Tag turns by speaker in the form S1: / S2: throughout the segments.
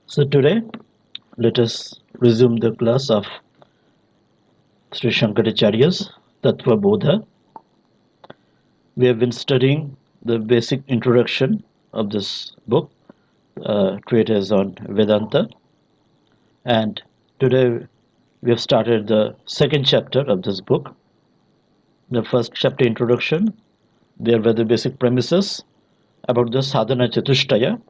S1: So today, let us resume the class of Sri Shankaracharya's Tattva Bodha. We have been studying the basic introduction of this book, treatise on Vedanta, and today we have started the second chapter of this book. The first chapter, introduction, there were the basic premises about the sadhana chatushtaya,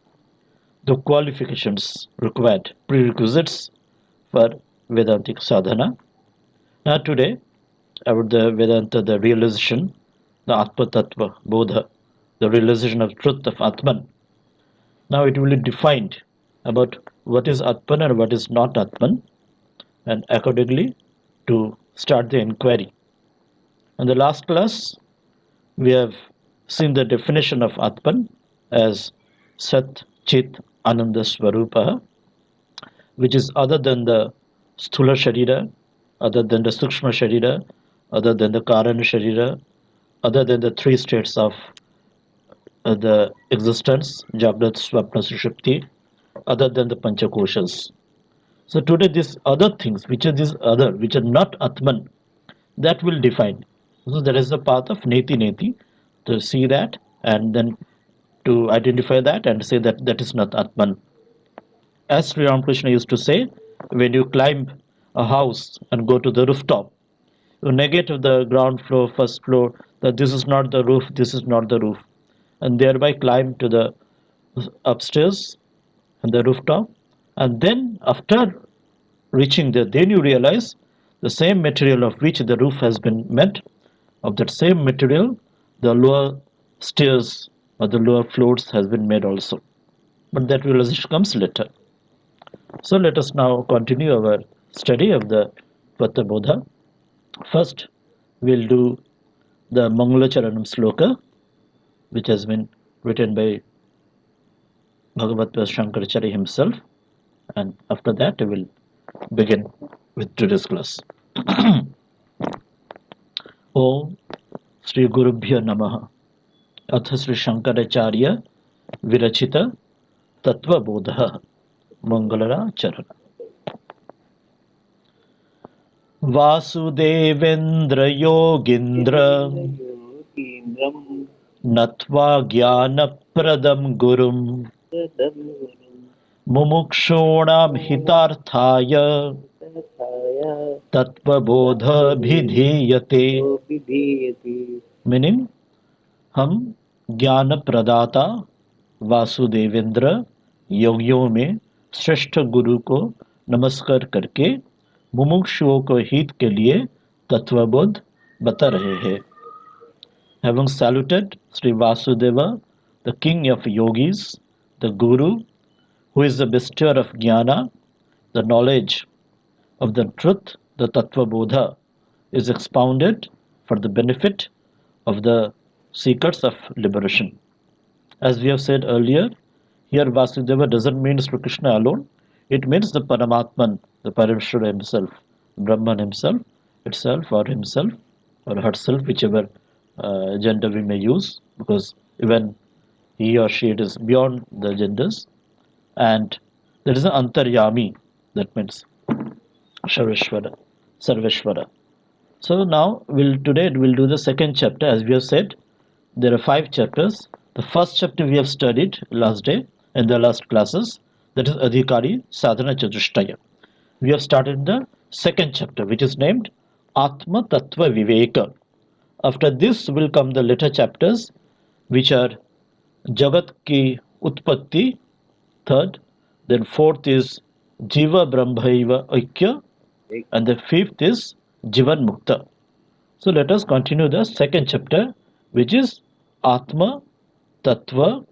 S1: the qualifications required, prerequisites for Vedantic sadhana. Now today, about the Vedanta, the realization, the Atma Tattva Bodha, the realization of truth of Atman. Now it will be defined about what is Atman and what is not Atman, and accordingly to start the inquiry. In the last class, we have seen the definition of Atman as Sat Chit Ananda Swarupa, which is other than the Sthula Sharira, other than the Sukhsma Sharira, other than the Karana Sharira, other than the three states of the existence, Jagrat, Swapna, Sushupti, other than the Panchakoshas. So today these other things, which are these other, which are not Atman, that will define. So there is the path of Neti Neti, to see that and then to identify that and say that that is not Atman. As Sri Ramakrishna used to say, when you climb a house and go to the rooftop, you negate the ground floor, first floor, that this is not the roof, this is not the roof, and thereby climb to the upstairs and the rooftop, and then after reaching there, then you realize the same material of which the roof has been made, of that same material, the lower stairs or the lower floors has been made also. But that realization comes later. So let us now continue our study of the Tattva Bodha. First, we'll do the Mangalacharanam sloka, which has been written by Bhagavat Shankaracharya himself, and after that we will begin with today's class. Om Sri Gurubhyo Namaha. Atha Sri Shankaracharya Virachita Tattva Bodha Mangalara Charana. Vasudevendra Yogindra Natva Jnana Pradam Gurum Mumukshonam Hitarthaya Tattvabodha Bhidhiyate. Meaning, हम ज्ञान प्रदाता वासुदेवेंद्र योगियों में श्रेष्ठ गुरु को नमस्कार करके मुमुक्षुओं को हित के लिए तत्वबोध बता रहे हैं. Having saluted Sri Vasudeva, the king of yogis, the guru, who is the bestower of jnana, the knowledge of the truth, the Tattva Bodha is expounded for the benefit of the seekers of liberation. As we have said earlier, here Vasudeva doesn't mean Sri Krishna alone, it means the Paramatman, the Parameshwara himself, Brahman himself, itself or himself or herself, whichever gender we may use, because even he or she, it is beyond the genders. And there is an Antaryami, that means Sarveshwara. So now today we'll do the second chapter. As we have said, there are 5 chapters. The first chapter we have studied last day in the last classes, that is Adhikari Sadhana Chatushtaya. We have started the second chapter, which is named Atma Tattva Viveka. After this will come the later chapters, which are Jagat Ki Utpatti, third, then fourth is Jiva Brahmaiva Aikya, and the fifth is Jivan Mukta. So let us continue the second chapter, which is Atma Tattva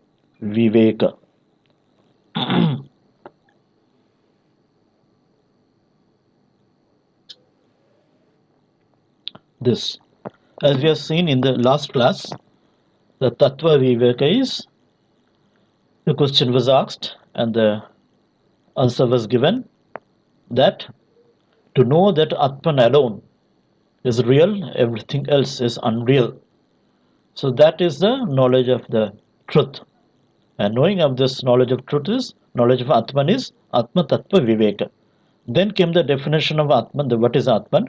S1: Viveka. This, as we have seen in the last class, the Tattva Viveka is, the question was asked and the answer was given, that to know that Atman alone is real, everything else is unreal. So that is the knowledge of the truth. And knowing of this knowledge of truth is, knowledge of Atman is Atma Tattva Viveka. Then came the definition of Atman, what is Atman?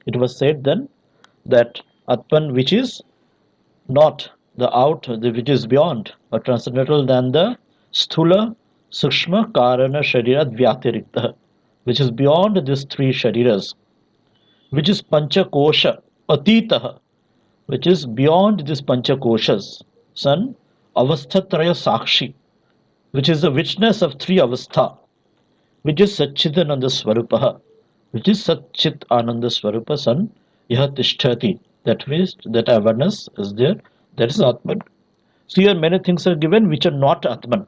S1: It was said then that Atman which is not the out, which is beyond or transcendental than the Sthula, Sukhsma, Karana, Sharirat, Vyatirikta, which is beyond these three Shariras, which is Pancha Kosha, Atitaha, which is beyond these Pancha Koshas, Son, Avasthatraya Sakshi, which is the witness of three Avastha, which is Satchidananda Swarupaha, which is Satchit Ananda Swarupa, Son, Yaha Tishtati, that means that awareness is there, that is Atman. So here many things are given which are not Atman.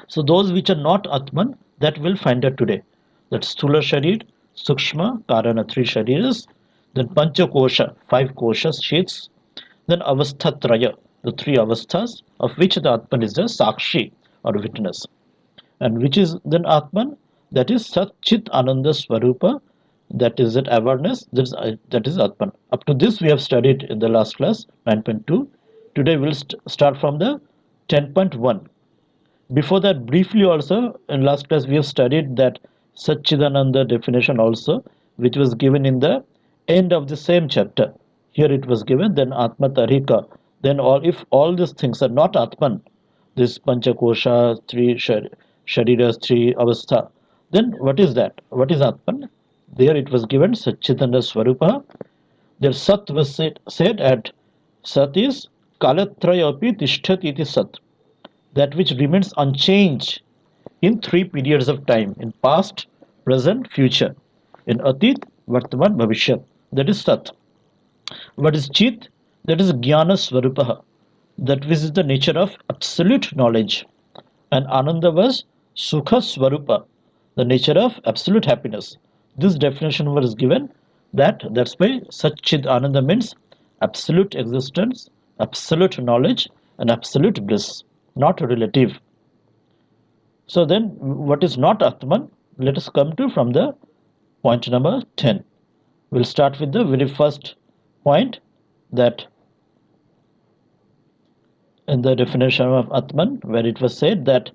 S1: So those which are not Atman, that we'll find out today. That's Sthula Sharir, Sukshma, Karana, three Shariras, then Pancha Kosha, five Koshas, sheets, then Avasthatraya, the three Avasthas, of which the Atman is the Sakshi or witness. And which is then Atman? That is Sat Chit Ananda Swarupa, that is that awareness, that is Atman. Up to this we have studied in the last class, 9.2. Today we'll start from the 10.1. Before that, briefly also, in last class we have studied that Satchidananda definition also, which was given in the end of the same chapter. Here it was given, then Atma Tarika. Then if all these things are not Atman, this Panchakosha, three Shariras, three Avastha, then what is that? What is Atman? There it was given Satchidananda Swarupa. There Sat was said at Sat is Kalatraya api Tishthat iti Sat, that which remains unchanged in three periods of time, in past, present, future, in Atit, Vartaman, Bhavishyat, that is Sat. What is Chit? That is Jnana Swarupaha, that which is the nature of absolute knowledge. And Ananda was Sukha Swarupa, the nature of absolute happiness. This definition was given, that's why Satchid Ananda means absolute existence, absolute knowledge, and absolute bliss, not relative. So then what is not Atman? Let us come to from the point number 10. We'll start with the very first point, that in the definition of Atman, where it was said that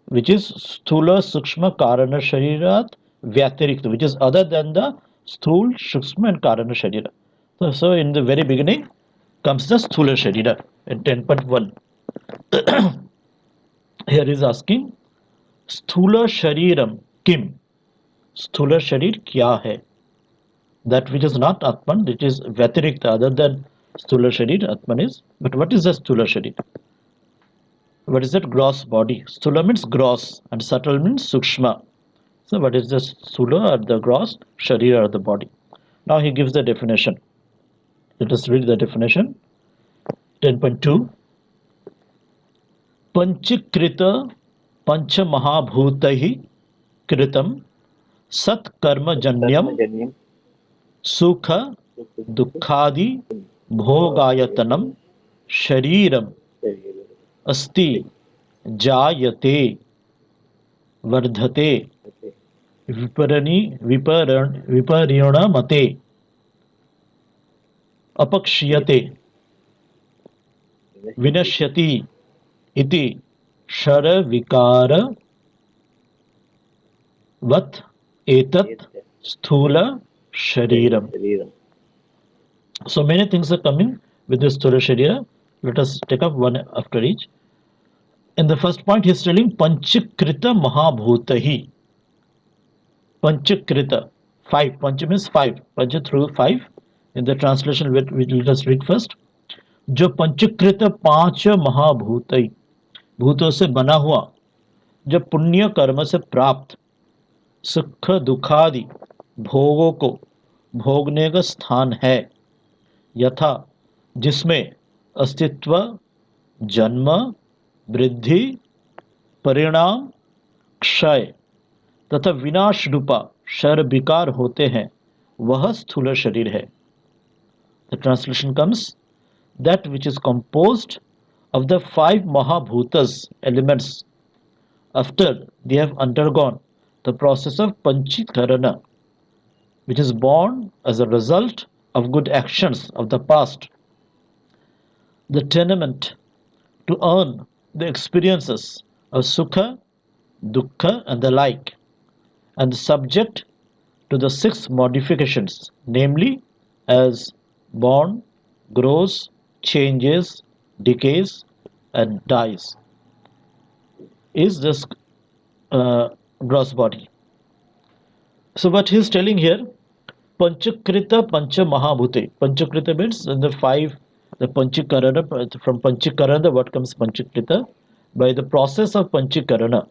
S1: which is Sthula, Sukshma, Karana, Sharirat, Vyatirikta, which is other than the Sthul, Sukshma and Karana Sharira. So in the very beginning comes the Sthula Sharira in 10.1. Here is asking, Sthula Shariram Kim? Sthula Sharir kya hai? That which is not Atman, which is Vyatirikta, other than Sthula Sharir, Atman is. But what is the Sthula Sharir? What is that? Gross body. Sthula means gross and subtle means Sukshma. So what is the Sthula or the gross? Sharir or the body. Now he gives the definition. Let us read the definition. 10.2. Panchikrita Pancha Mahabhutahi Kritam Sat Karma Janyam Sukha Dukkhadi Bhogayatanam Shariram Asti Jayate Vardhate Vipariyana Mate Apakshiyate Vinashyati iti Shara Vikara Vat Etat Sthula Shariram. So many things are coming with this Sthula Sharira. Let us take up one after each. In the first point, he is telling Panchakrita Mahabhutahi. Panchakrita, five. Pancha means five. Pancha through five. In the translation, let us read first. जो पंचकृत पांच महाभूत भूतों से बना हुआ, जो पुण्य कर्म से प्राप्त सुख दुखादि भोगों को भोगने का स्थान है, यथा जिसमें अस्तित्व, जन्म, वृद्धि, परिणाम, क्षय तथा विनाश रूपा शर विकार होते हैं, वह स्थूल शरीर है. The translation comes, that which is composed of the five Mahabhutas elements after they have undergone the process of Panchikarana, which is born as a result of good actions of the past, the tenement to earn the experiences of Sukha, Dukkha and the like, and subject to the six modifications, namely as born, grows, changes, decays, and dies, is this uh, gross body. So what he is telling here, Panchakrita Pancha Mahabhute. Panchakrita means the five, the Panchakarana, from Panchakarana what comes Panchakrita? By the process of Panchakarana.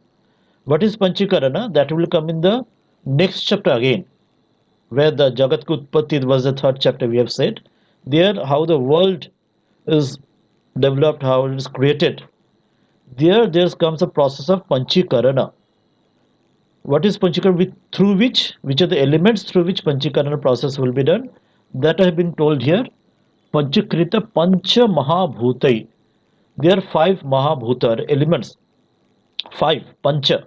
S1: What is Panchakarana? That will come in the next chapter again, where the Jagat Utpatti was the third chapter we have said. There, how the world is developed, how it is created. There comes a process of Panchakarana. What is Panchakarana? Through which are the elements through which Panchakarana process will be done? That have been told here. Panchakrita Pancha Mahabhutai. There are five Mahabhuta elements. Five Pancha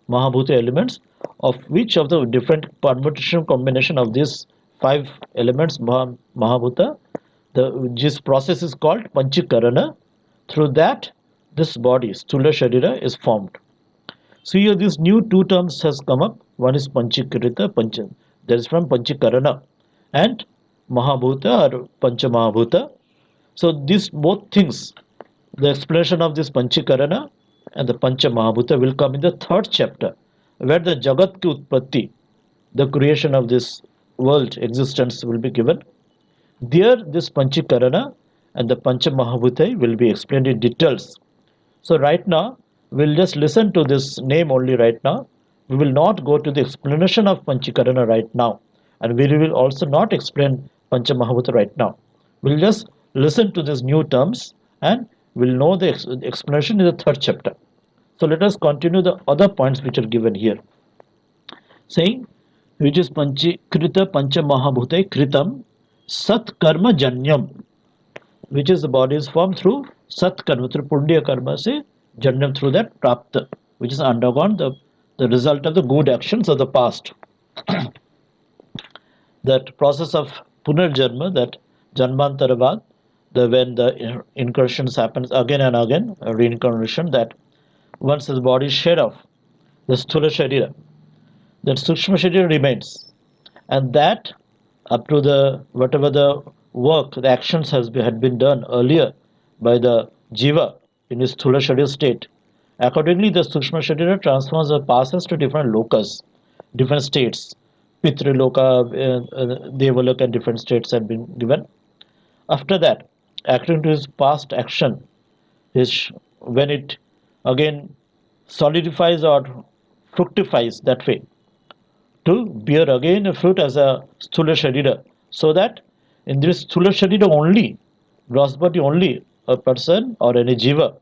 S1: Mahabhuta elements, of which of the different permutation combination of these five elements Mahabhuta, this process is called Panchakarana. Through that, this body, Sthula Sharira, is formed. So here these new two terms has come up. One is Panchakrita, Pancha. That is from Panchakarana, and Mahabhuta or Pancha Mahabhuta. So these both things, the explanation of this Panchakarana and the Pancha Mahabhuta will come in the third chapter, where the Jagat ki Utpatti, the creation of this world existence, will be given. There, this Panchakarana and the Pancha Mahabhuta will be explained in details. So right now, we'll just listen to this name only right now. We will not go to the explanation of Panchakarana right now. And we will also not explain Pancha Mahabhuta right now. We'll just listen to these new terms and we'll know the explanation in the third chapter. So let us continue the other points which are given here. Saying, which is Panchakrita Pancha Mahabhuta Kritam Sat Karma Janyam, which is the body is formed through Sat Karma, through Punya Karma, say Janyam, through that Prapta, which is undergone the result of the good actions of the past. That process of Punarjanma, that Janmantaravad, when the incursions happens again and again, a reincarnation, that once his body is shed off, the Sthula Sharira, that Sukhsma Sharira remains, and that up to the whatever the work, the actions had been done earlier by the Jiva in his Sthula Sharira state. Accordingly, the Sukhsma Sharira transforms or passes to different lokas, different states. Pitriloka, Devaloka, and different states have been given. After that, according to his past action, when it again solidifies or fructifies that way, to bear again a fruit as a Sthula Sharira, so that in this Sthula Sharira only, gross body only, a person or any Jiva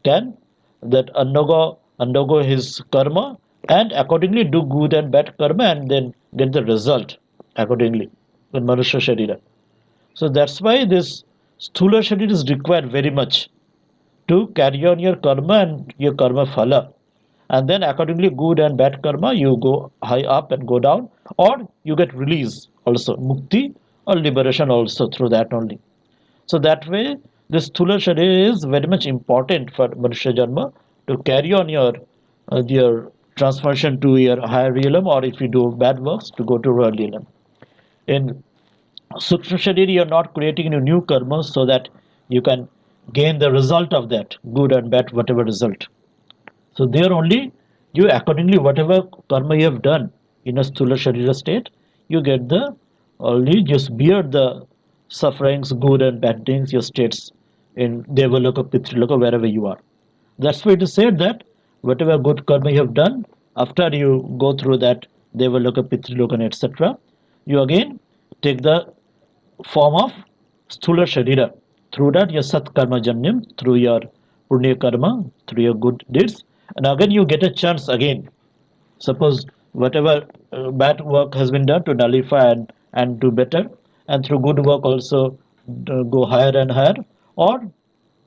S1: can that undergo his karma and accordingly do good and bad karma and then get the result accordingly in Manusya Sharira. So that's why this Sthula Sharira is required very much to carry on your karma and your karma phala. And then accordingly good and bad karma, you go high up and go down, or you get release also, mukti or liberation also through that only. So that way, this Sthula Sharira is very much important for Manusya Janma to carry on your transformation to your higher realm, or if you do bad works, to go to royal realm. In Sukhsma Sharira, you are not creating a new karma so that you can gain the result of that, good and bad, whatever result. So there only, you accordingly, whatever karma you have done in a Sthula Sharira state, you get the, only just bear the sufferings, good and bad things, your states in Devaloka, Pitriloka, wherever you are. That's why it is said that whatever good karma you have done, after you go through that Devaloka, Pitriloka, etc., you again take the form of Sthula Sharira. Through that, your Sat Karma Janyam, through your Punya Karma, through your good deeds, and again you get a chance again. Suppose whatever bad work has been done to nullify and do better, and through good work also go higher and higher, or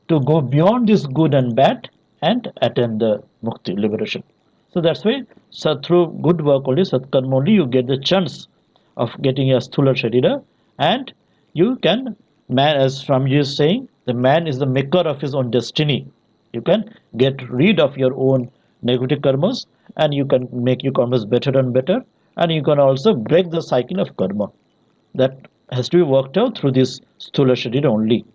S1: to go beyond this good and bad and attain the mukti, liberation. So that's why, so through good work only, satkarma only, you get the chance of getting a Sthula Sharira, and you can, man, as Swamiji is saying, the man is the maker of his own destiny. You can get rid of your own negative karmas, and you can make your karmas better and better, and you can also break the cycle of karma that has to be worked out through this Sthula Sharira only.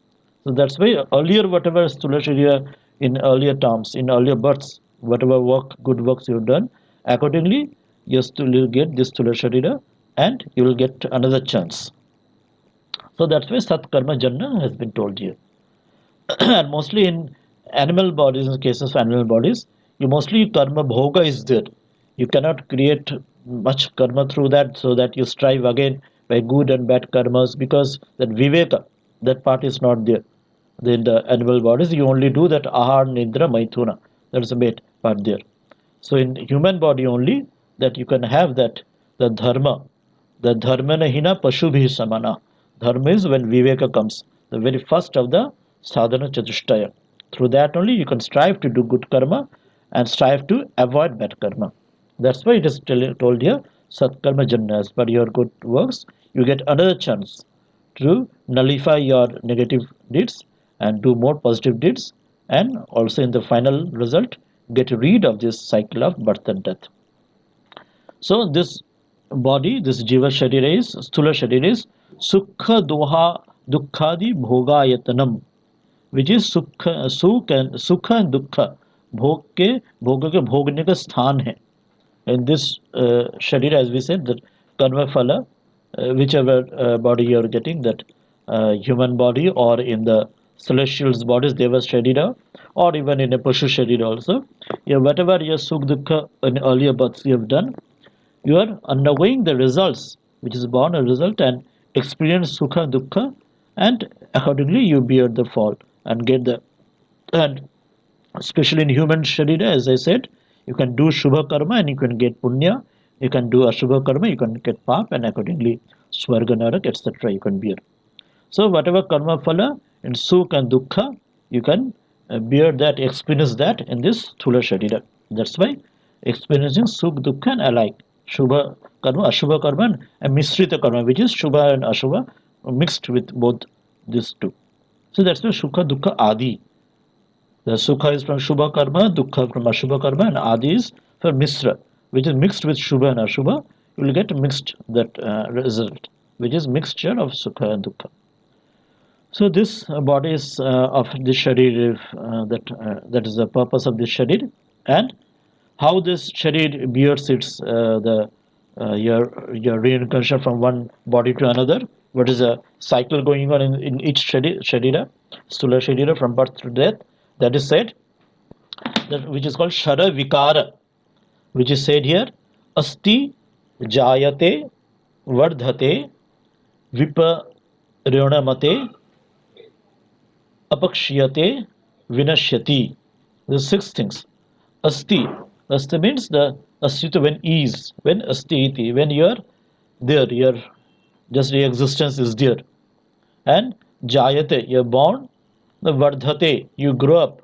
S1: So that's why earlier, whatever Sthula Sharira in earlier terms, in earlier births, whatever work, good works you've done, accordingly, you will get this Sthula Sharira and you will get another chance. So that's why Sat Karma Janna has been told here. And mostly in animal bodies, in cases of animal bodies, you mostly karma bhoga is there. You cannot create much karma through that, so that you strive again by good and bad karmas, because that viveka, that part is not there. In the animal bodies, you only do that ahar, nidra, maithuna. That's the main part there. So in human body only, that you can have that the dharma, the dharmana hina pashubhi samana. Dharma is when viveka comes, the very first of the sadhana chatushtaya. Through that only you can strive to do good karma and strive to avoid bad karma. That's why it is told here, Satkarma Janna, as per your good works, you get another chance to nullify your negative deeds and do more positive deeds, and also in the final result get rid of this cycle of birth and death. So this body, this jiva sharira is, sthula sharira is sukha doha dukkhadi bhogayatanam, which is sukha and dukkha, भोग के भोगने का स्थान है. In this sharira, as we said, that karma phala, whichever body you are getting, that human body or in the celestials bodies, deva sharira, or even in a pashu sharira also, yeah, whatever your sukh dukkha in earlier births you have done, you are undergoing the results, which is born a result, and experience sukha dukkha, and accordingly you bear the fall and get the, and especially in human sharira, as I said, you can do shubha karma and you can get punya, you can do ashubha karma, you can get pap, and accordingly swarga, narak, etc. you can bear. So whatever karma phala in sukh and dukkha, you can bear that, experience that in this thula sharira. That's why experiencing sukh, dukkha and alike, shubha karma, ashubha karma, and mishrita karma, which is shubha and ashubha mixed with both these two. So that's why sukha, dukkha, adi. The sukha is from shubha karma, dukkha from ashubha karma, and adi is for misra, which is mixed with shubha and ashubha. You will get mixed that result, which is mixture of sukha and dukkha. So this body is of this sharir, that is the purpose of this sharir, and how this sharir bears its your reincarnation from one body to another. What is a cycle going on in each sharira, stula sharira, from birth to death? That is said, that which is called shara vikara, which is said here, asti jayate vardhate viparyonamate apakshiyate vinashyati. The six things. Asti. Asti means the astita, when is, when asti iti, when you are there, your just your existence is there. And jayate, you are born. The vardhate, you grow up.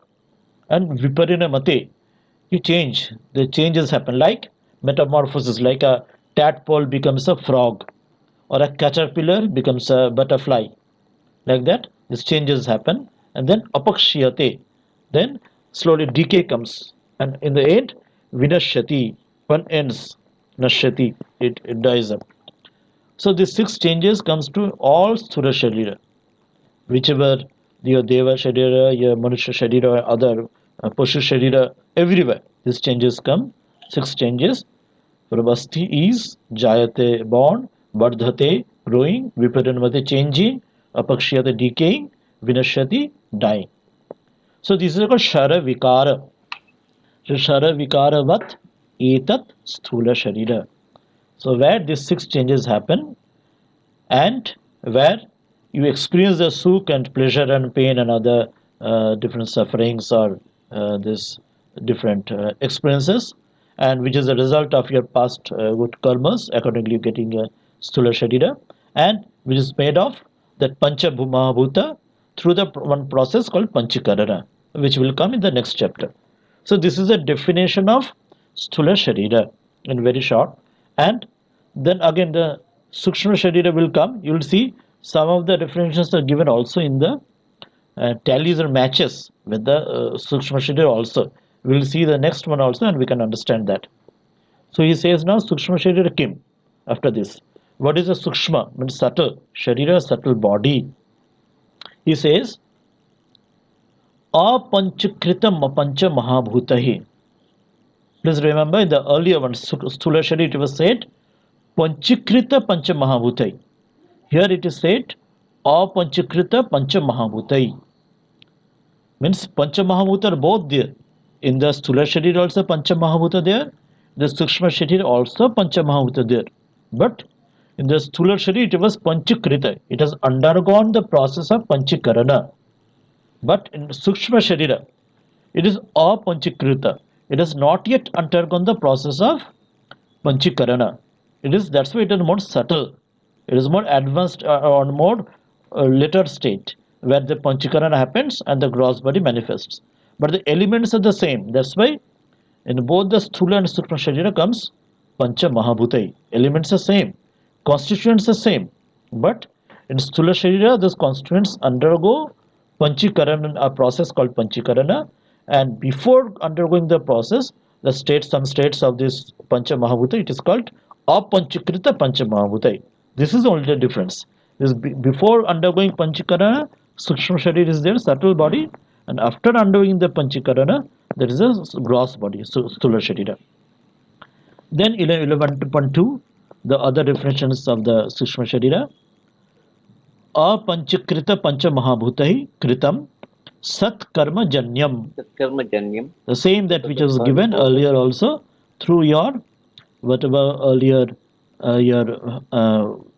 S1: And viparinamate, you change. The changes happen, like metamorphosis, like a tadpole becomes a frog, or a caterpillar becomes a butterfly. Like that, these changes happen, and then apakshiyate, then slowly decay comes, and in the end, vinashyati, one ends, nashyati, it dies up. So these six changes comes to all sthula sharira, whichever your deva sharira, your manushya sharira, or other pashu sharira, everywhere these changes come. Six changes. Prabhasti is jayate, born, vardhate, growing, viparinamate, changing, apakshiyate, decaying, vinashyati, dying. So this is called shara vikara. So shara vikara vat etat sthula sharira. So where these six changes happen, and where you experience the sukh and pleasure and pain and other different sufferings, or this different experiences, and which is a result of your past good karmas, accordingly getting a sthula sharira, and which is made of that pancha mahabhuta through the one process called panchakarana, which will come in the next chapter. So this is a definition of sthula sharira in very short, and then again the Sukhsma Sharira will come. You will see some of the definitions are given also in the tallies or matches with the Sukshma Sharira also. We will see the next one also and we can understand that. So he says now Sukshma Sharira Kim. After this, what is a Sukshma? Means subtle Sharira, subtle body. He says Apanchakritam Pancha Mahabhutahi. Please remember in the earlier one, Sthula Sharira, it was said Panchakrita Pancha Mahabhutai. Here it is said Apanchakrita Pancha Mahabhutai. Means Pancha Mahabhuta are both there. In the Sthula Sharira also Pancha Mahabhuta there. The Sukshma Sharira also Pancha Mahabhuta there. But in the Sthula Sharira it was Panchakrita. It has undergone the process of Panchakarana. But in Sukshma Sharira it is Apanchakrita. It has not yet undergone the process of Panchakarana. That's why it is more subtle. It is more advanced or more later state where the Panchakarana happens and the gross body manifests. But the elements are the same. That's why in both the Sthula and Sukshma Sharira comes Pancha Mahabhutai. Elements are same. Constituents are same. But in Sthula Sharira, those constituents undergo Panchakarana, a process called Panchakarana. And before undergoing the process, some states of this Pancha Mahabhuta, it is called Apanchakrita Pancha Mahabhutai. This is only the difference. Before undergoing Panchakarana, Sukshma Sharira is there, subtle body, and after undergoing the Panchakarana, there is a gross body, Sthula Sharira. Then 11.2, the other definitions of the Sukshma Sharira. Apanchakrita Pancha Mahabhutai Kritam Sat Karma Janyam. The same that which was given earlier also through your whatever earlier your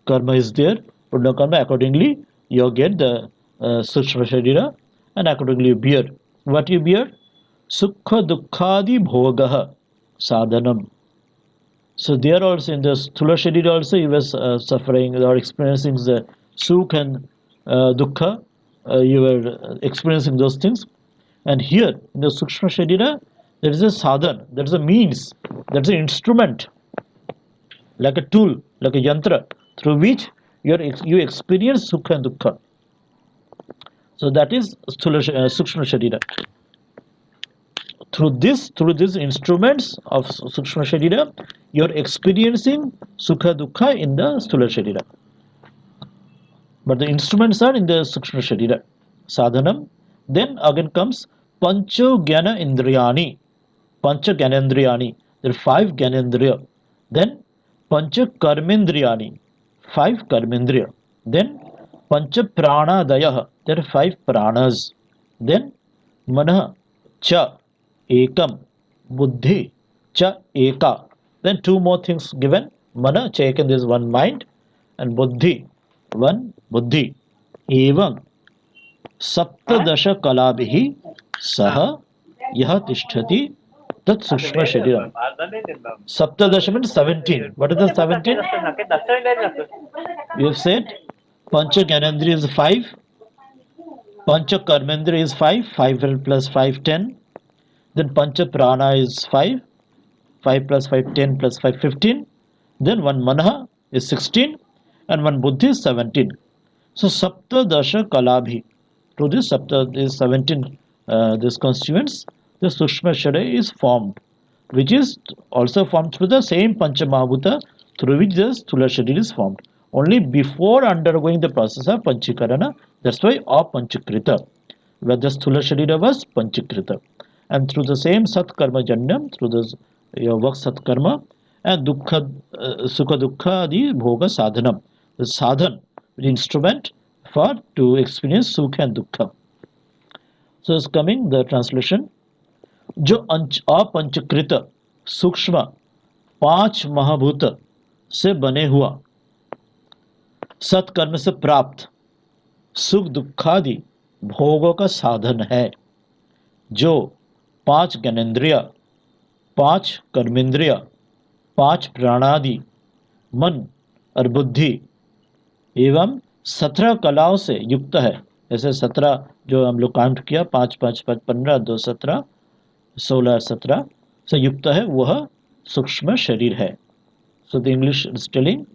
S1: karma is there, Purna karma, accordingly you get the Sukshma Sharira and accordingly you bear. What you bear? Sukha Dukkhadi Bhogaha Sadhanam. So there also in the Sthula Sharira also he was suffering or experiencing the Sukha and Dukkha. You were experiencing those things. And here in the Sukshma Sharira there is a sadhan, there is a means, there is an instrument, like a tool, like a yantra, through which you experience Sukha and Dukkha. So that is Sukshma Sharira. Through these instruments of Sukshma Sharira, you are experiencing Sukha Dukkha in the Sthula Sharira. But the instruments are in the Sukshma Sharira. Sadhanam. Then again comes Pancha Jnana Indriyani. Pancha Jnanendriyani. There are 5 Jnanendriya. Then Pancha Karmendriyani. 5 Karmendriya. Then Pancha Prāṇādayah. There are 5 Prānas. Then Manah Cha Ekam. Buddhi Cha Eka. Then 2 more things given. Mana Cha Ekam, there is 1 mind, and Buddhi 1 Buddhi. Evam Saptadasha Kalabhihi Saha Yaha Tishtati Tat Sukshma Sharira. Saptadasha means 17. What is the 17? We have said Pancha Jnanendriya is 5. Pancha Karmendriya is 5. 5 plus 5, 10. Then Pancha Prana is 5. 5 plus 5, 10 plus 5, 15. Then 1 Manaha is 16. And 1 Buddhi is 17. So Saptadasha Kalabhi. To this 17 these constituents, the Sukshma Sharira is formed, which is also formed through the same Pancha Mahabhuta through which the Sthula Sharira is formed. Only before undergoing the process of Panchakarana, that's why Apanchakrita, where the Sthula Sharira was Panchakrita. And through the same Sat Karma Janyam, through your work Sat Karma, and Sukha Dukkha Adi Bhoga Sadhanam, the sadhan, the instrument for to experience Sukha and Dukkha. So is coming the translation. जो अपंचकृत सूक्ष्म 5 महाभूत से बने हुआ सत्कर्म से प्राप्त सुख दुखादि भोगों का साधन है, जो 5 ज्ञानेंद्रिय, 5 कर्मेंद्रिय, 5 प्राणादि, मन और बुद्धि एवं 17 कलाओं से युक्त है. ऐसे 17 जो हम लोग काउंट किया, 5 5 5 15 2 17 16 17 से युक्त है, वह सूक्ष्म शरीर है. So the English is telling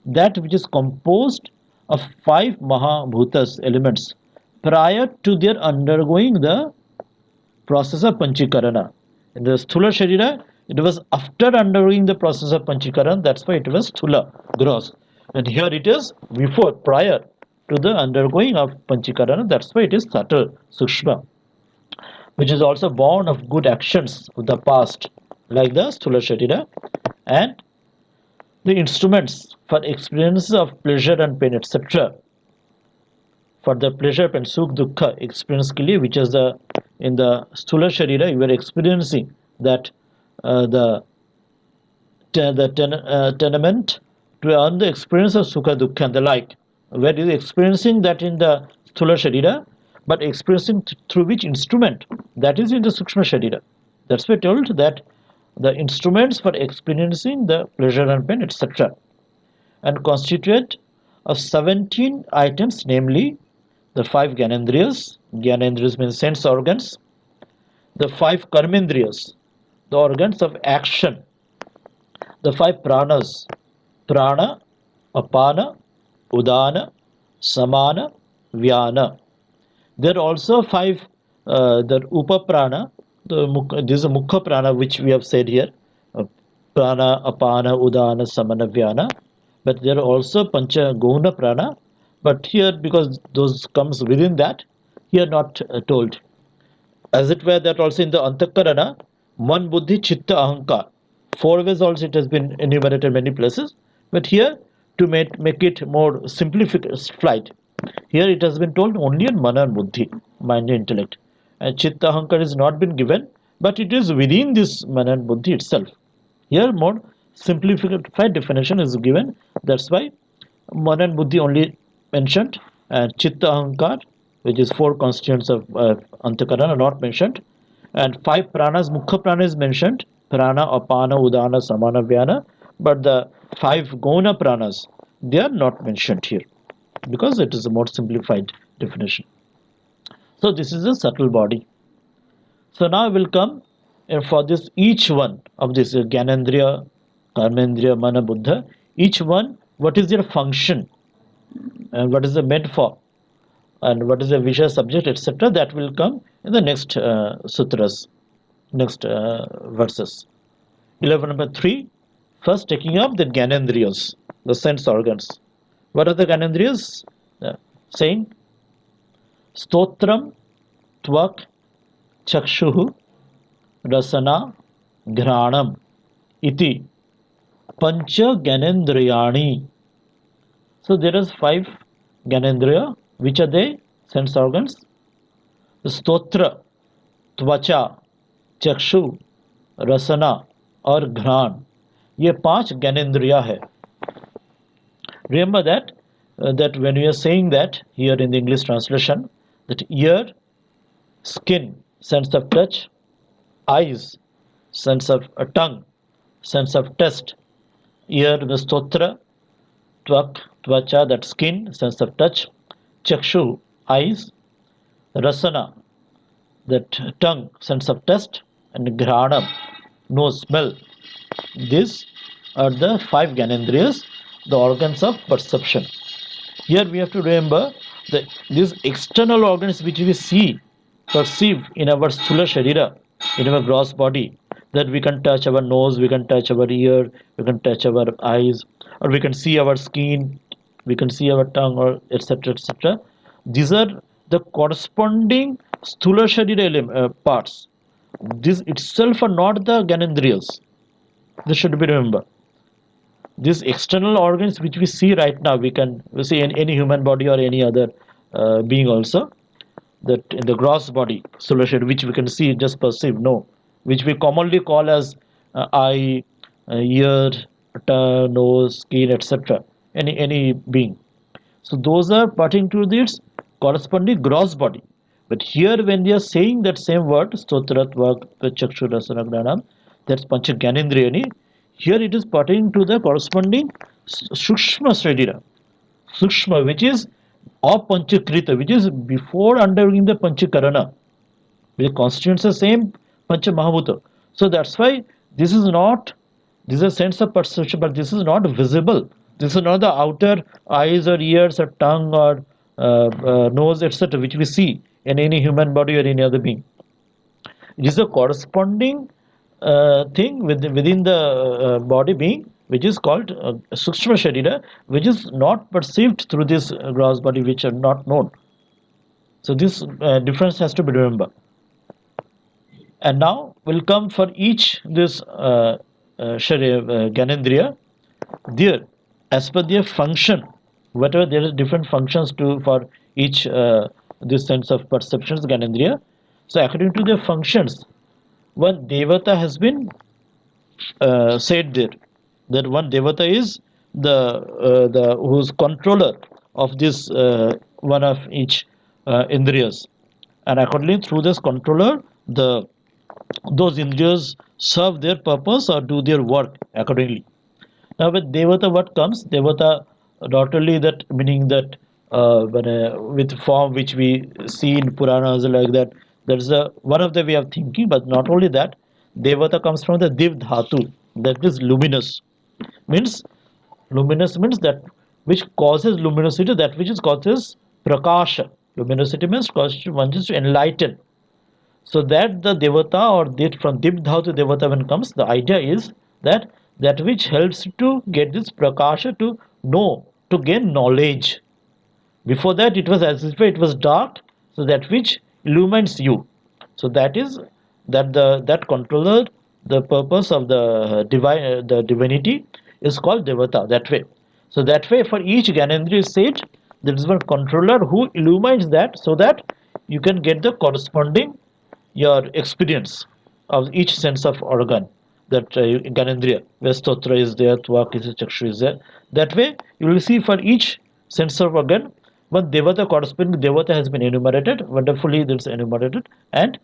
S1: that which is composed of 5 Mahabhutas elements prior to their undergoing the process of Panchikarana. In the Sthula Sharira, it was after undergoing the process of Panchikarana, that's why it was Sthula, gross. And here it is before, prior to the undergoing of Panchikarana, that's why it is subtle, Sukhsma, which is also born of good actions of the past, like the Sthula Sharira, and the instruments for experiences of pleasure and pain, etc. For the pleasure and sukh dukkha experience ke liye, which is the in the Sthula Sharira, you are experiencing that the tenement to earn the experience of sukha dukkha and the like, where you are experiencing that in the Sthula Sharira, but experiencing through which instrument, that is in the Sukhsma Sharira. That's why told that the instruments for experiencing the pleasure and pain, etc., and constitute of 17 items, namely the 5 Jnanendriyas. Jnanendriyas means sense organs. The 5 Karmendriyas, the organs of action. The 5 Pranas, Prāṇa, Apana, Udana, Samana, Vyana. There are also 5 the Upaprana, this is a Mukha Prana which we have said here, Prana, Apana, Udana, Samana, Vyana. But there are also Pancha Guna Prana, but here because those comes within that, here not told. As it were that also in the Antakarana, Man Buddhi Chitta Ahankar. 4 ways also it has been enumerated many places, but here to make it more simplified, here it has been told only in Mana and Buddhi, mind and intellect. And Chitta Ahankar is not been given, but it is within this Mana and Buddhi itself. Here more simplified definition is given, that's why Mana and Buddhi only mentioned, and Chitta Ahankar, which is 4 constituents of Antakarana, are not mentioned, and 5 pranas, Mukha prana is mentioned, Prana, Apana, Udana, Samana, Vyana, but the 5 Guna pranas, they are not mentioned here, because it is a more simplified definition. So this is a subtle body. So now we will come for this, each one of this Jnanendriya, Karmendriya, Mana, Buddha, each one, what is their function, and what is the meant for, and what is the Vishaya subject, etc. That will come in the next sutras, next verses. 11 number 3, first taking up the Jnanendriyas, the sense organs. What are the Jnanendriyas? Saying Stotram, Tvak, Chakshuhu, Rasana, Ghranam, Iti, Pancha Jnanendriyani. So there is 5 Jnanendriya. Which are they? Sense organs. Stotra, Tvacha, Chakshu, Rasana और घ्राण, ये 5 ज्ञानेंद्रिया है. Remember that when we are saying that here in the English translation, that ear, skin, sense of touch, eyes, sense of tongue, sense of taste, ear, the stotra, tvak, tvacha, that skin, sense of touch, chakshu, eyes, rasana, that tongue, sense of taste, and ghranam, nose, smell. These are the 5 Jnanendriyas, the organs of perception. Here we have to remember that these external organs which we see, perceive in our Sthula Sharira, in our gross body, that we can touch our nose, we can touch our ear, we can touch our eyes, or we can see our skin, we can see our tongue, or etc. etc. These are the corresponding Sthula Sharira parts. These itself are not the Jnanendriyas. This should be remembered. These external organs which we see right now, we see in any human body or any other being also, that in the gross body solution which we can see, just perceive, no, which we commonly call as eye, ear, tongue, nose, skin, etc. Any being. So those are pertaining to this corresponding gross body. But here when we are saying that same word, stotratva, chakshu, rasana, gnanam, that's pancha jnanendriyani, here it is pertaining to the corresponding Sukhsma Sharira. Sukhsma, which is of Panchakrita, which is before undergoing the Panchakarana, which constitutes the same Pancha Mahabhuta. So that's why this is a sense of perception, but this is not visible. This is not the outer eyes or ears or tongue or nose, etc., which we see in any human body or any other being. It is a corresponding thing within the body being, which is called Sukhsma Sharira, which is not perceived through this gross body, which are not known. So this difference has to be remembered. And now will come for each this Gyanendriya, there, as per their function, whatever there is different functions to for each this sense of perceptions, Gyanendriya. So according to their functions, one Devata has been said there, that one Devata is the who's controller of this one of each Indriyas, and accordingly through this controller, the those Indriyas serve their purpose or do their work accordingly. Now with Devata, what comes? Devata, not only that, meaning that with form which we see in Puranas like that, there's a one of the way of thinking, but not only that, Devata comes from the Div Dhatu, that is luminous. Means luminous means that which causes luminosity, that which is causes prakasha. Luminosity means causes one just to enlighten. So that the Devata or that from Dibdha to Devata when comes, the idea is that that which helps to get this prakasha to know, to gain knowledge. Before that it was as if it was dark, so that which illumines you. So that is that that controller, the purpose of the divine, the divinity is called Devata, that way. So that way for each Gyanendriya is said there is one controller who illumines that, so that you can get the corresponding your experience of each sense of organ, that Gyanendriya, where stotra is there, tvak is there, chakshu is there. That way you will see for each sense of organ one Devata, corresponding Devata has been enumerated, wonderfully that's enumerated, and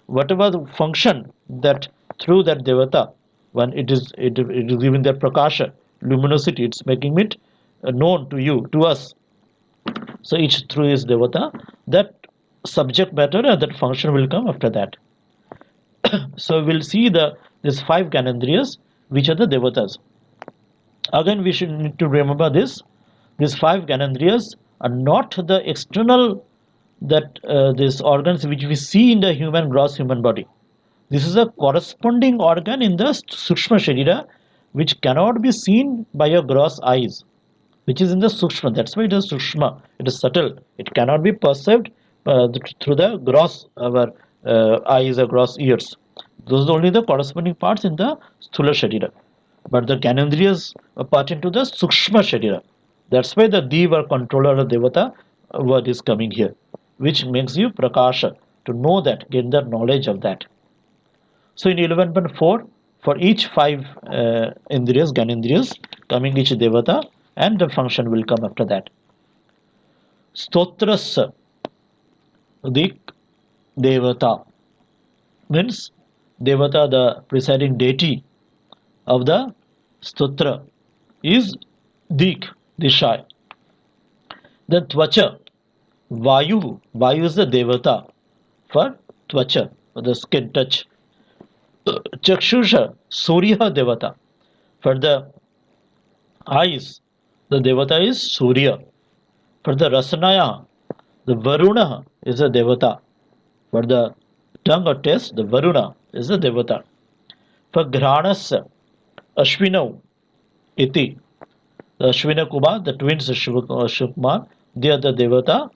S1: whatever the function that through that Devata, when it is giving that prakasha, luminosity, it's making it known to you, to us. So each through is Devata, that subject matter and that function will come after that. So we'll see these five Gyanendriyas, which are the Devatas. Again, we should need to remember this. These five Gyanendriyas are not the external that these organs which we see in the human gross human body. This is a corresponding organ in the Sukhsma Sharira, which cannot be seen by your gross eyes, which is in the Sukhsma. That's why it is Sukhsma. It is subtle. It cannot be perceived through the gross our eyes or gross ears. Those are only the corresponding parts in the Sthula Sharira. But the Gyanendriyas pertain to the Sukshma Sharira. That's why the Div or controller or Devata word is coming here, which makes you Prakasha, to know that, gain the knowledge of that. So in 11.4, for each five Indriyas, Gyanendriyas, coming each Devata, and the function will come after that. Stotrasya Dik Devata means Devata, the presiding deity of the stotra, is Dik, Dishai. Then Tvacha, Vayu, Vayu is the Devata for Tvacha, for the skin touch. Chakshusha, Surya Devata, for the eyes, the Devata is Surya. For the Rasanaya, the Varuna is a Devata. For the tongue or taste, the Varuna is a Devata. For Granasya, Ashwinau, Iti, the Ashwina Kuba, the twins Shukman, they are the Devata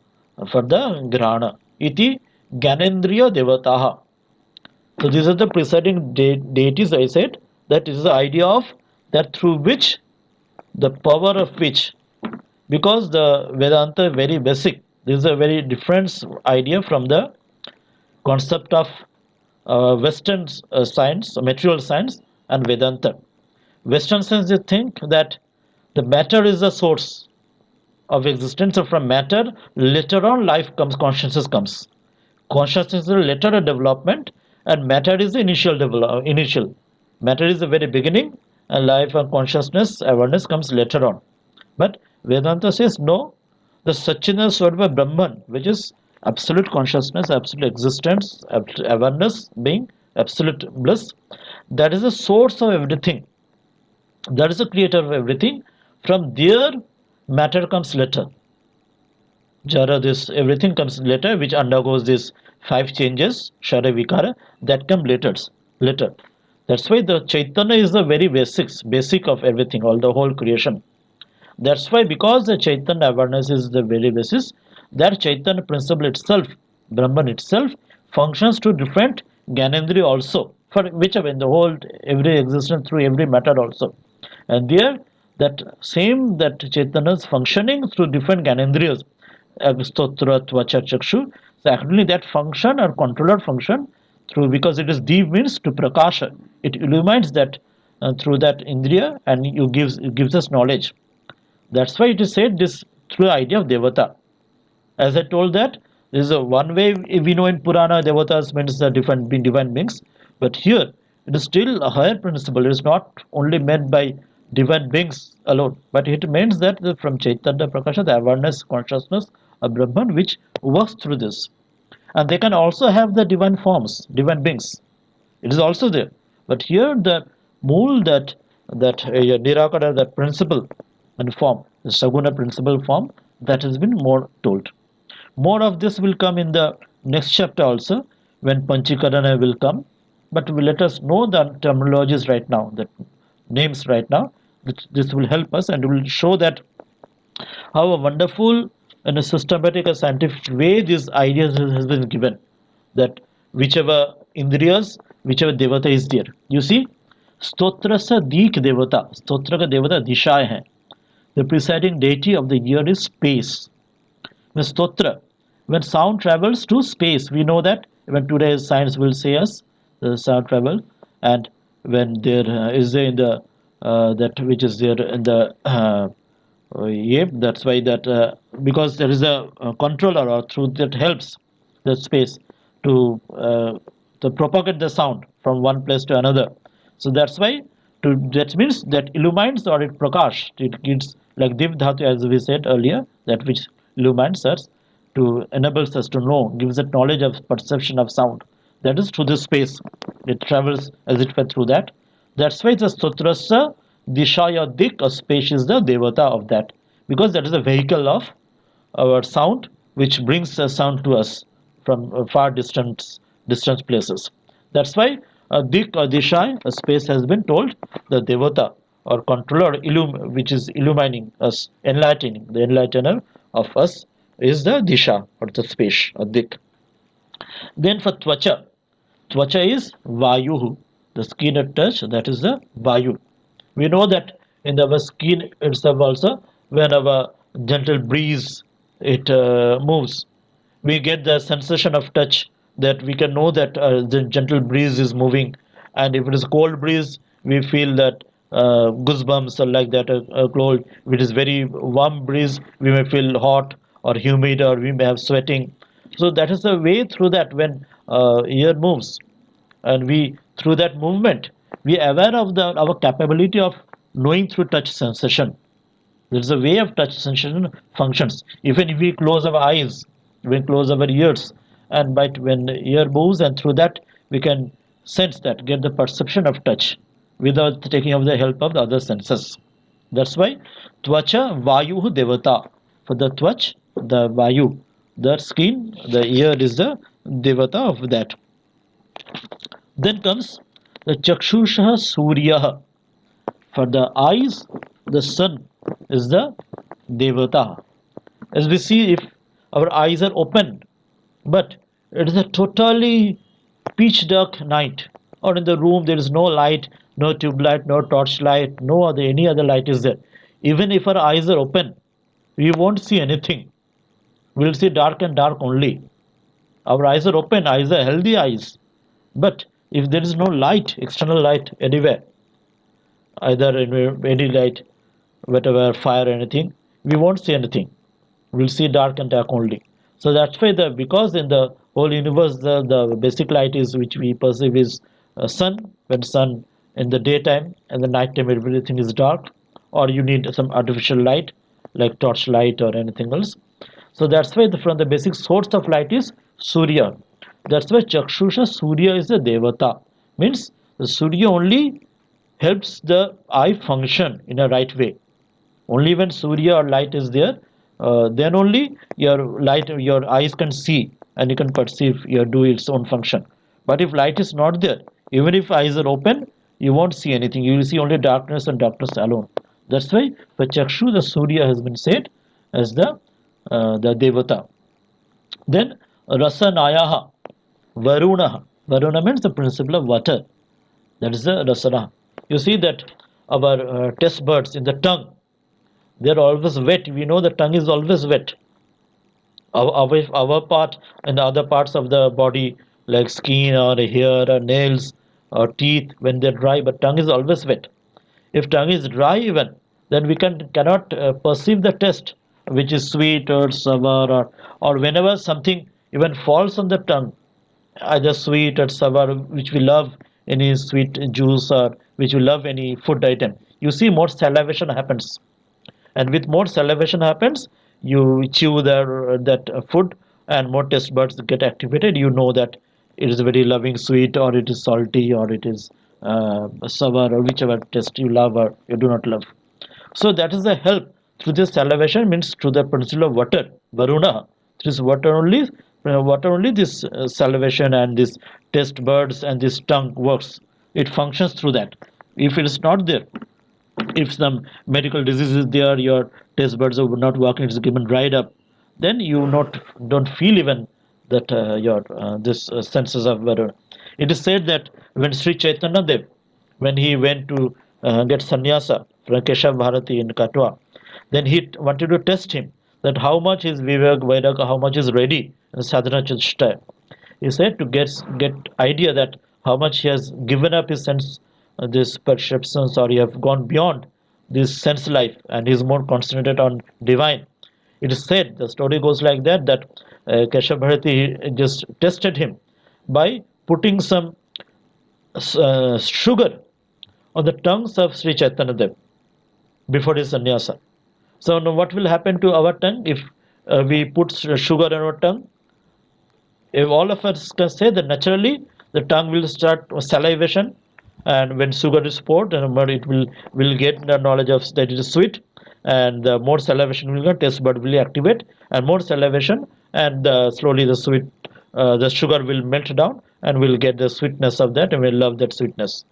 S1: for the Grana. Iti Gyanendriya Devataha. So these are the presiding deities. I said that is the idea of that through which the power of which, because the Vedanta is very basic. This is a very different idea from the concept of Western science, material science, and Vedanta. Western science, they think that the matter is the source of existence, so from matter later on life comes, consciousness comes. Consciousness is the later development, and matter is the initial. Matter is the very beginning, and life and consciousness, awareness comes later on. But Vedanta says no, the Satchidana Swarva Brahman, which is absolute consciousness, absolute existence, absolute awareness, being, absolute bliss, that is the source of everything. That is the creator of everything. From there, matter comes later. Jara, this everything comes later, which undergoes these five changes, Shara Vikara, that come later. That's why the Chaitanya is the very basic of everything, all the whole creation. That's why, because the Chaitanya awareness is the very basis, that Chaitanya principle itself, Brahman itself, functions to different Jnanendriya also, for whichever in the whole every existence through every matter also. And there, that Chaitanya is functioning through different Jnanendriyas, stotra, tvacha, chakshu. So actually that function or controller function through, because it is deep means to prakasha. It illumines that through that indriya, and it gives us knowledge. That's why it is said this through the idea of devata. As I told that, this is a one way we know in Purana devatas means the different divine beings, but here it is still a higher principle. It is not only meant by divine beings alone, but it means that from Chaitanya Prakasha, the awareness, consciousness of Brahman, which works through this. And they can also have the divine forms, divine beings. It is also there. But here the mool, that Nirakara, that principle and form, the Saguna principle form, that has been more told. More of this will come in the next chapter also, when Panchikarana will come. But let us know the terminologies right now, the names right now. This will help us and will show that how a wonderful and a systematic and scientific way these ideas has been given. That whichever indriyas, whichever devata is there. You see, stotra sa dik devata, stotra ka devata dishay hai. The presiding deity of the year is space. The stotra, when sound travels to space, we know that when today's science will say us the sound travel, and when there is there in the that which is there in the yep, that's why that because there is a controller or through that helps the space to propagate the sound from one place to another. So that's why that means that illumines or it prakash. It gives like div dhatu, as we said earlier, that which illumines us to enables us to know, gives us knowledge of perception of sound. That is through the space. It travels as it were through that. That's why the sutrasa dishaya dik, a space is the devata of that, because that is a vehicle of our sound, which brings the sound to us from far distant places. That's why a dik or disha, a space, has been told the devata or controller, which is illumining us, enlightening, the enlightener of us is the disha or the space or dik. Then for tvacha, tvacha is vayu, the skin at touch, that is the vayu. We know that in our skin itself also, when our gentle breeze it moves, we get the sensation of touch, that we can know that the gentle breeze is moving. And if it is cold breeze, we feel that goosebumps or like that, cold. If it is very warm breeze, we may feel hot or humid, or we may have sweating. So that is the way through that when air moves, and we through that movement we are aware of our capability of knowing through touch sensation. There is a way of touch sensation functions. Even if we close our eyes, we close our ears, and but when the ear moves, and through that we can sense that, get the perception of touch without taking of the help of the other senses. That's why tvacha vayu devata. For the tvach, the vayu, the skin, the ear is the devata of that. Then comes the chakshusha surya. For the eyes, the sun is the devata. As we see, if our eyes are open, but it is a totally pitch dark night, or in the room there is no light, no tube light, no torch light, no other any other light is there. Even if our eyes are open, we won't see anything. We'll see dark and dark only. Our eyes are open, eyes are healthy eyes. But if there is no light, external light anywhere, either in any light, whatever fire, anything, we won't see anything. We'll see dark and dark only. So that's why because in the whole universe the basic light is which we perceive is sun. When sun in the daytime and the night time everything is dark, or you need some artificial light like torch light or anything else. So that's why from the basic source of light is Surya. That's why Chakshusha Surya is the Devata. Means the Surya only helps the eye function in a right way. Only when Surya or light is there, then only your eyes can see and you can perceive your do its own function. But if light is not there, even if eyes are open, you won't see anything. You will see only darkness and darkness alone. That's why for Chakshu, the Surya has been said as the Devata. Then Rasanayaha, Varuna. Varuna means the principle of water. That is the Rasana. You see that our test buds in the tongue, they're always wet. We know the tongue is always wet. Our part and the other parts of the body, like skin or hair or nails or teeth, when they're dry, but tongue is always wet. If tongue is dry even, then we cannot perceive the taste, which is sweet or sour, or whenever something even falls on the tongue, either sweet or sour, which we love, any sweet juice, or which we love, any food item, you see more salivation happens, and with more salivation happens, you chew that food, and more taste buds get activated. You know that it is very loving sweet, or it is salty, or it is sour, or whichever taste you love or you do not love. So that is the help through this salivation, means through the principle of water, varuna. Through this water only this salivation and this taste buds and this tongue works. It functions through that. If it is not there, if some medical disease is there, your taste buds are not working, it's given dried up, then you not don't feel even that your this senses of Varuna. It is said that when Sri Chaitanya Dev, when he went to get sannyasa from Keshav Bharati in Katwa, then he wanted to test him that how much is Vivek Vairaka, how much is ready in sadhana cheshta. He said to get idea that how much he has given up his sense, this perceptions, or he have gone beyond this sense life, and he is more concentrated on divine. It is said, the story goes like that Keshav Bharati just tested him by putting some sugar on the tongues of Sri Chaitanya Dev before his sannyasa. So now what will happen to our tongue if we put sugar on our tongue? If all of us can say that naturally the tongue will start salivation, and when sugar is poured, it will get the knowledge of that it is sweet, and the more salivation will get, taste bud will activate, and more salivation, and slowly the sweet, the sugar will melt down, and we'll get the sweetness of that, and we'll love that sweetness.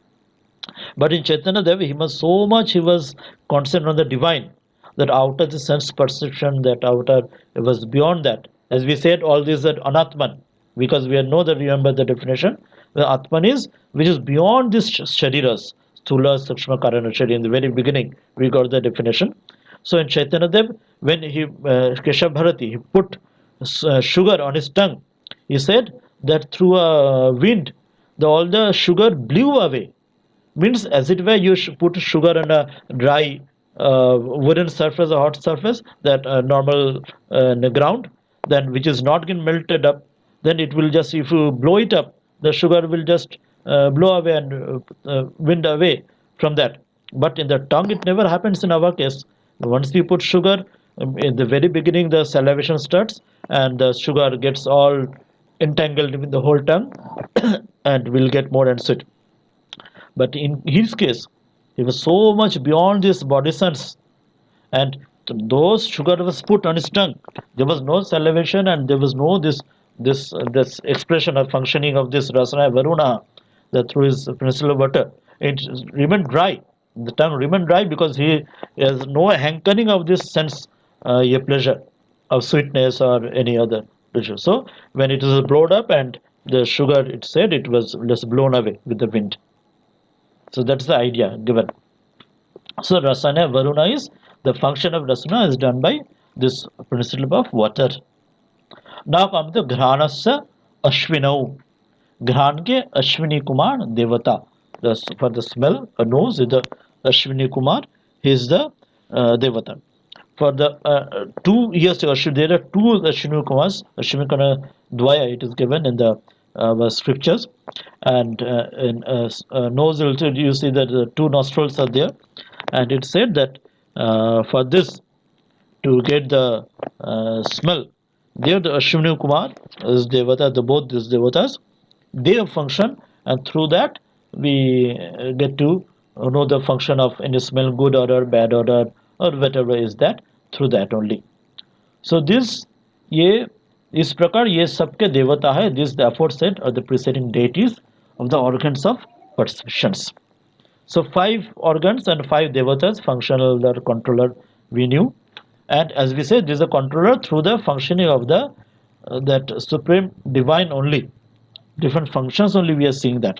S1: But in Chaitanya Dev, he was concentrated on the divine, that outer the sense perception, that outer, it was beyond that. As we said, all these are anatman, because we know that, remember the definition. The atman is which is beyond these shariras, Sthula, Sukhsma, Karana, Sharira. In the very beginning, we got the definition. So in Chaitanya Dev, when he Keshav Bharati, he put sugar on his tongue, he said that through a wind, all the sugar blew away. Means as it were you put sugar on a dry wooden surface or hot surface, that normal in the ground, then which is not getting melted up, then it will just, if you blow it up, the sugar will just blow away and wind away from that. But in the tongue it never happens in our case. Once we put sugar, in the very beginning the salivation starts, and the sugar gets all entangled with the whole tongue and will get more and sweet. But in his case, he was so much beyond this body sense, and those sugar was put on his tongue. There was no salivation, and there was no this expression or functioning of this rasana varuna, that through his principle of water, it remained dry. The tongue remained dry because he has no hankering of this sense, a pleasure of sweetness or any other pleasure. So when it was blown up and the sugar, it said it was just blown away with the wind. So that's the idea given. So Rasana Varuna is the function of Rasana is done by this principle of water. Now come to Granasya Ashvinau. Gran ke Ashwini Kumar Devata. For the smell, a nose is the Ashwini Kumar. He is the Devata. For the 2 years there are two Ashwini Kumars. Ashwini Kumar Dvaya, it is given in the scriptures, and in nose also you see that the two nostrils are there, and it said that for this to get the smell, there the Ashwini Kumar is Devata, both these Devatas, they have function, and through that we get to know the function of any smell, good odor, bad odor, or whatever is that, through that only. So this ये इस प्रकार ये सबके देवता है. This the aforesaid are the preceding deities of the organs of perceptions. So 5 organs and 5 devatas, functional the controller we knew, and as we said, this is a controller through the functioning of the that supreme divine only. Different functions only we are seeing that.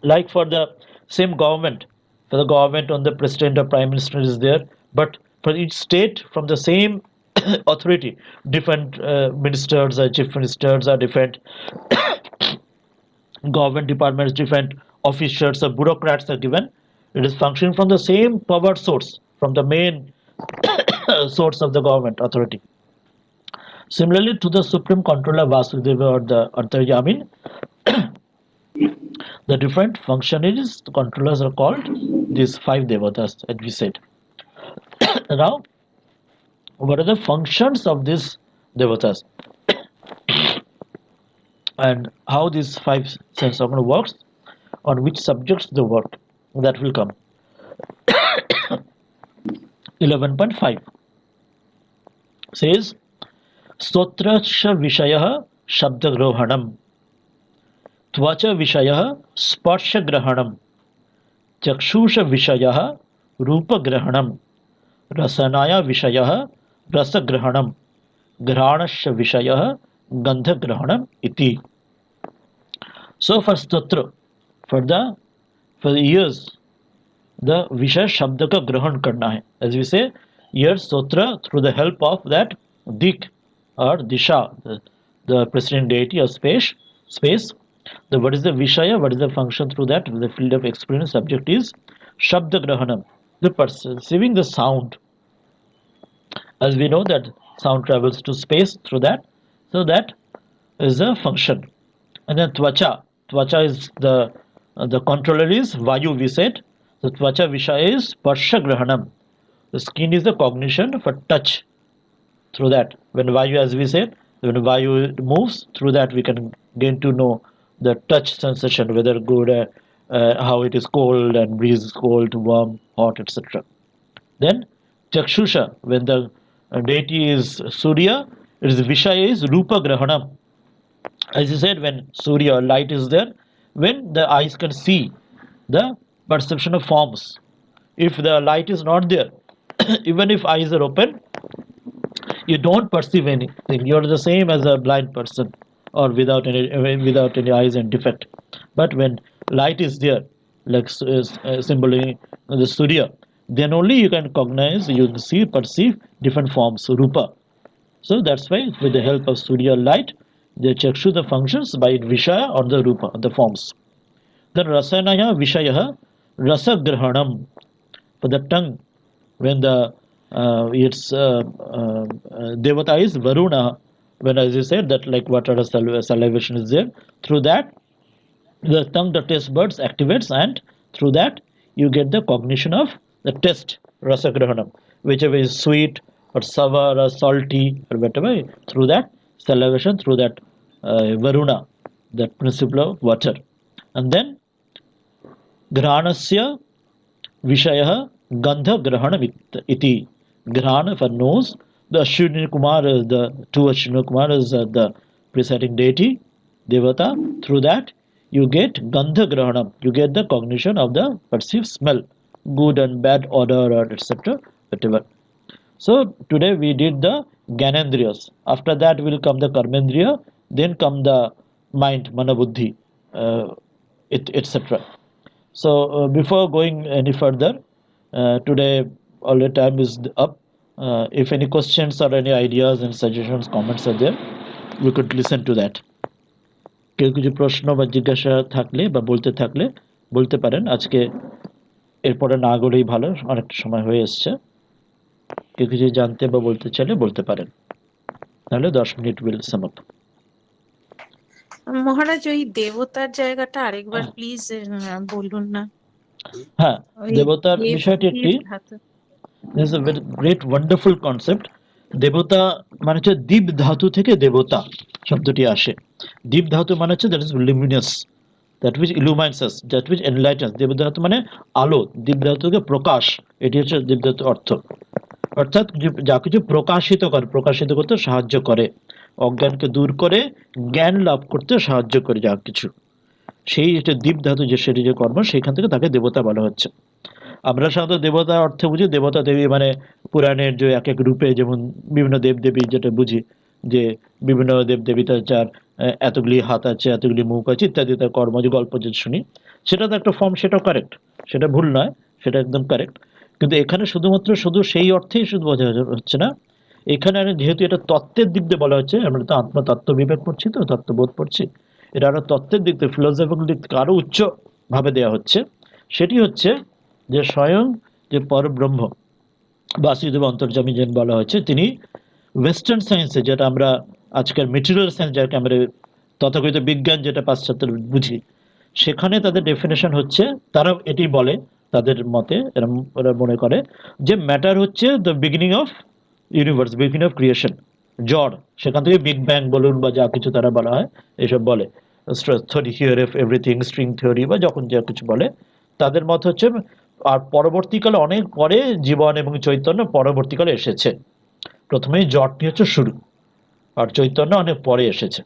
S1: Like for the same government, for the government on the president or prime minister is there, but for each state from the same authority, different ministers or chief ministers are different, government departments, different officers or bureaucrats are given. It is functioning from the same power source, from the main source of the government authority. Similarly, to the supreme controller Vasudeva or the Antaryamin, the different functionaries, the controllers are called these 5 devatas, as we said. Now, what are the functions of these devatas and how these 5 sense organ works, on which subjects they work? That will come. 11.5 says Stotrasya Vishayah Shabdagrohanam, Tvacha Vishayah Sparshagrahanam, Chakshusha Vishayah Rupagrahanam, Rasanaya Vishayah Rasagrahanam, Granasya Vishayah Gandhagrahanam iti. So for Stotra, for the ears, the Vishaya Shabda ka grahan karna hai. As we say, ears Stotra through the help of that Dik or Disha, the preceding deity of space. The what is the Vishaya, what is the function through that? The field of experience subject is Shabda Grahanam, the perceiving the sound. As we know that sound travels to space through that, so that is a function. And then Tvacha is the controller is Vayu, we said. The Tvacha Vishaya is Sparsha Grahanam. The skin is the cognition for touch through that. When Vayu, as we said, when Vayu moves, through that we can gain to know the touch sensation, whether good, how it is cold and breeze is cold, warm, hot, etc. Then Chakshusha, when the deity is Surya, its Vishaya is Rupa Grahanam. As you said, when Surya light is there, when the eyes can see the perception of forms. If the light is not there, even if eyes are open, you don't perceive anything. You are the same as a blind person or without any eyes and defect. But when light is there, like symboling the Surya, then only you can cognize, you can see, perceive different forms, rupa. So that's why with the help of Surya light, they chakshu the functions by Vishaya or the rupa, the forms. Then Rasanaya Vishaya Rasagrahanam, for the tongue, when the its devata is Varuna, when as you said that like water salivation is there, through that the tongue, the taste buds activates, and through that you get the cognition of the taste, rasagrahanam, whichever is sweet or sour or salty or whatever, through that salivation, through that Varuna, that principle of water. And then Granasya Vishaya Gandha Grahanam iti. Grahana for nose. The Ashwini Kumar is the two Ashwini Kumar is the presiding deity, Devata. Through that you get Gandha Grahanam. You get the cognition of the perceived smell, good and bad odor or etc. whatever. So today we did the Jnanendriyas. After that will come the Karmendriya, then come the mind, Manabuddhi, etc. So before going any further, today all the time is up. If any questions or any ideas and suggestions, comments are there, we could listen to that. কেউ কিছু প্রশ্ন বা জিজ্ঞাসা থাকলে বা বলতে থাকলে বলতে পারেন। আজকে এরপরে না গড়েই ভালো, অনেকটা সময় হয়ে এসছে। কেউ কিছু জানতে বা বলতে চাইলে বলতে পারেন, তাহলে 10 মিনিট উইল সাম আপ।
S2: মহারাজ ওই দেবতার জায়গাটা আরেকবার প্লিজ বলুন না।
S1: হ্যাঁ, দেবতার বিষয়টি একটি this is a very great wonderful concept. দেবতা মানে হচ্ছে দীপ ধাতু থেকে দেবতা শব্দটি আসে। দীপ ধাতু মানে হচ্ছে that is luminous, that which illumines us, that which enlightens. দেব ধাতু মানে আলো, দীপ ধাতুকে প্রকাশ, এটি হচ্ছে দীপ ধাতুর অর্থ। অর্থাৎ যা কিছু প্রকাশিত করে, প্রকাশিত করতে সাহায্য করে, অজ্ঞানকে দূর করে জ্ঞান লাভ করতে সাহায্য করে যা কিছু, সেই যে দীপ ধাতু যে সেটি যে কর্ম, সেখান থেকে তাকে দেবতা বলা হচ্ছে। আমরা সাধারণত দেবতা অর্থে বুঝি দেবতা দেবী মানে পুরাণের যে এক এক রূপে, যেমন বিভিন্ন দেবদেবী যেটা বুঝি যে বিভিন্ন দেবদেবী যার এতগুলি হাত আছে, এতগুলি মুখ আছে ইত্যাদি, তার কর্ম যে গল্প যে শুনি, সেটা তো একটা ফর্ম, সেটাও কারেক্ট, সেটা ভুল নয়, সেটা একদম কারেক্ট। কিন্তু এখানে শুধুমাত্র শুধু সেই অর্থেই শুধু বোঝা হচ্ছে না, এখানে যেহেতু এটা তত্ত্বের দিক দিয়ে বলা হচ্ছে, আমরা তো আত্মতত্ত্ব বিবেক পড়ছি, তো তত্ত্ববোধ পড়ছি, এটা আরো তত্ত্বের দিক থেকে, ফিলোসফিক্যাল দিক থেকে আরো উচ্চ ভাবে দেওয়া হচ্ছে। সেটি হচ্ছে যে স্বয়ং যে পরব্রহ্ম বাসুদেব অন্তর্যামী যেন বলা হচ্ছে, তিনি ওয়েস্টার্ন সায়েন্সে, যেটা আমরা আজকের মেটেরিয়াল সায়েন্স যাকে আমরা তথাকথিত বিজ্ঞান যেটা পাশ্চাত্যের বুঝি, সেখানে তাদের ডেফিনেশন হচ্ছে, তারা এটি বলে তাদের মতে, এরম ওরা মনে করে যে ম্যাটার হচ্ছে the beginning of universe, beginning of creation, জড়, সেখান থেকে বিগ ব্যাং বলুন বা যা কিছু তারা বলা হয়, এসব বলে theory of everything, string theory বা যখন যা কিছু বলে, তাদের মত হচ্ছে। আর পরবর্তীকালে অনেক পরে জীবন এবং চৈতন্য পরবর্তীকালে এসেছে, প্রথমেই জড়টি হচ্ছে শুরু, আর চৈতন্য অনেক পরে এসেছে,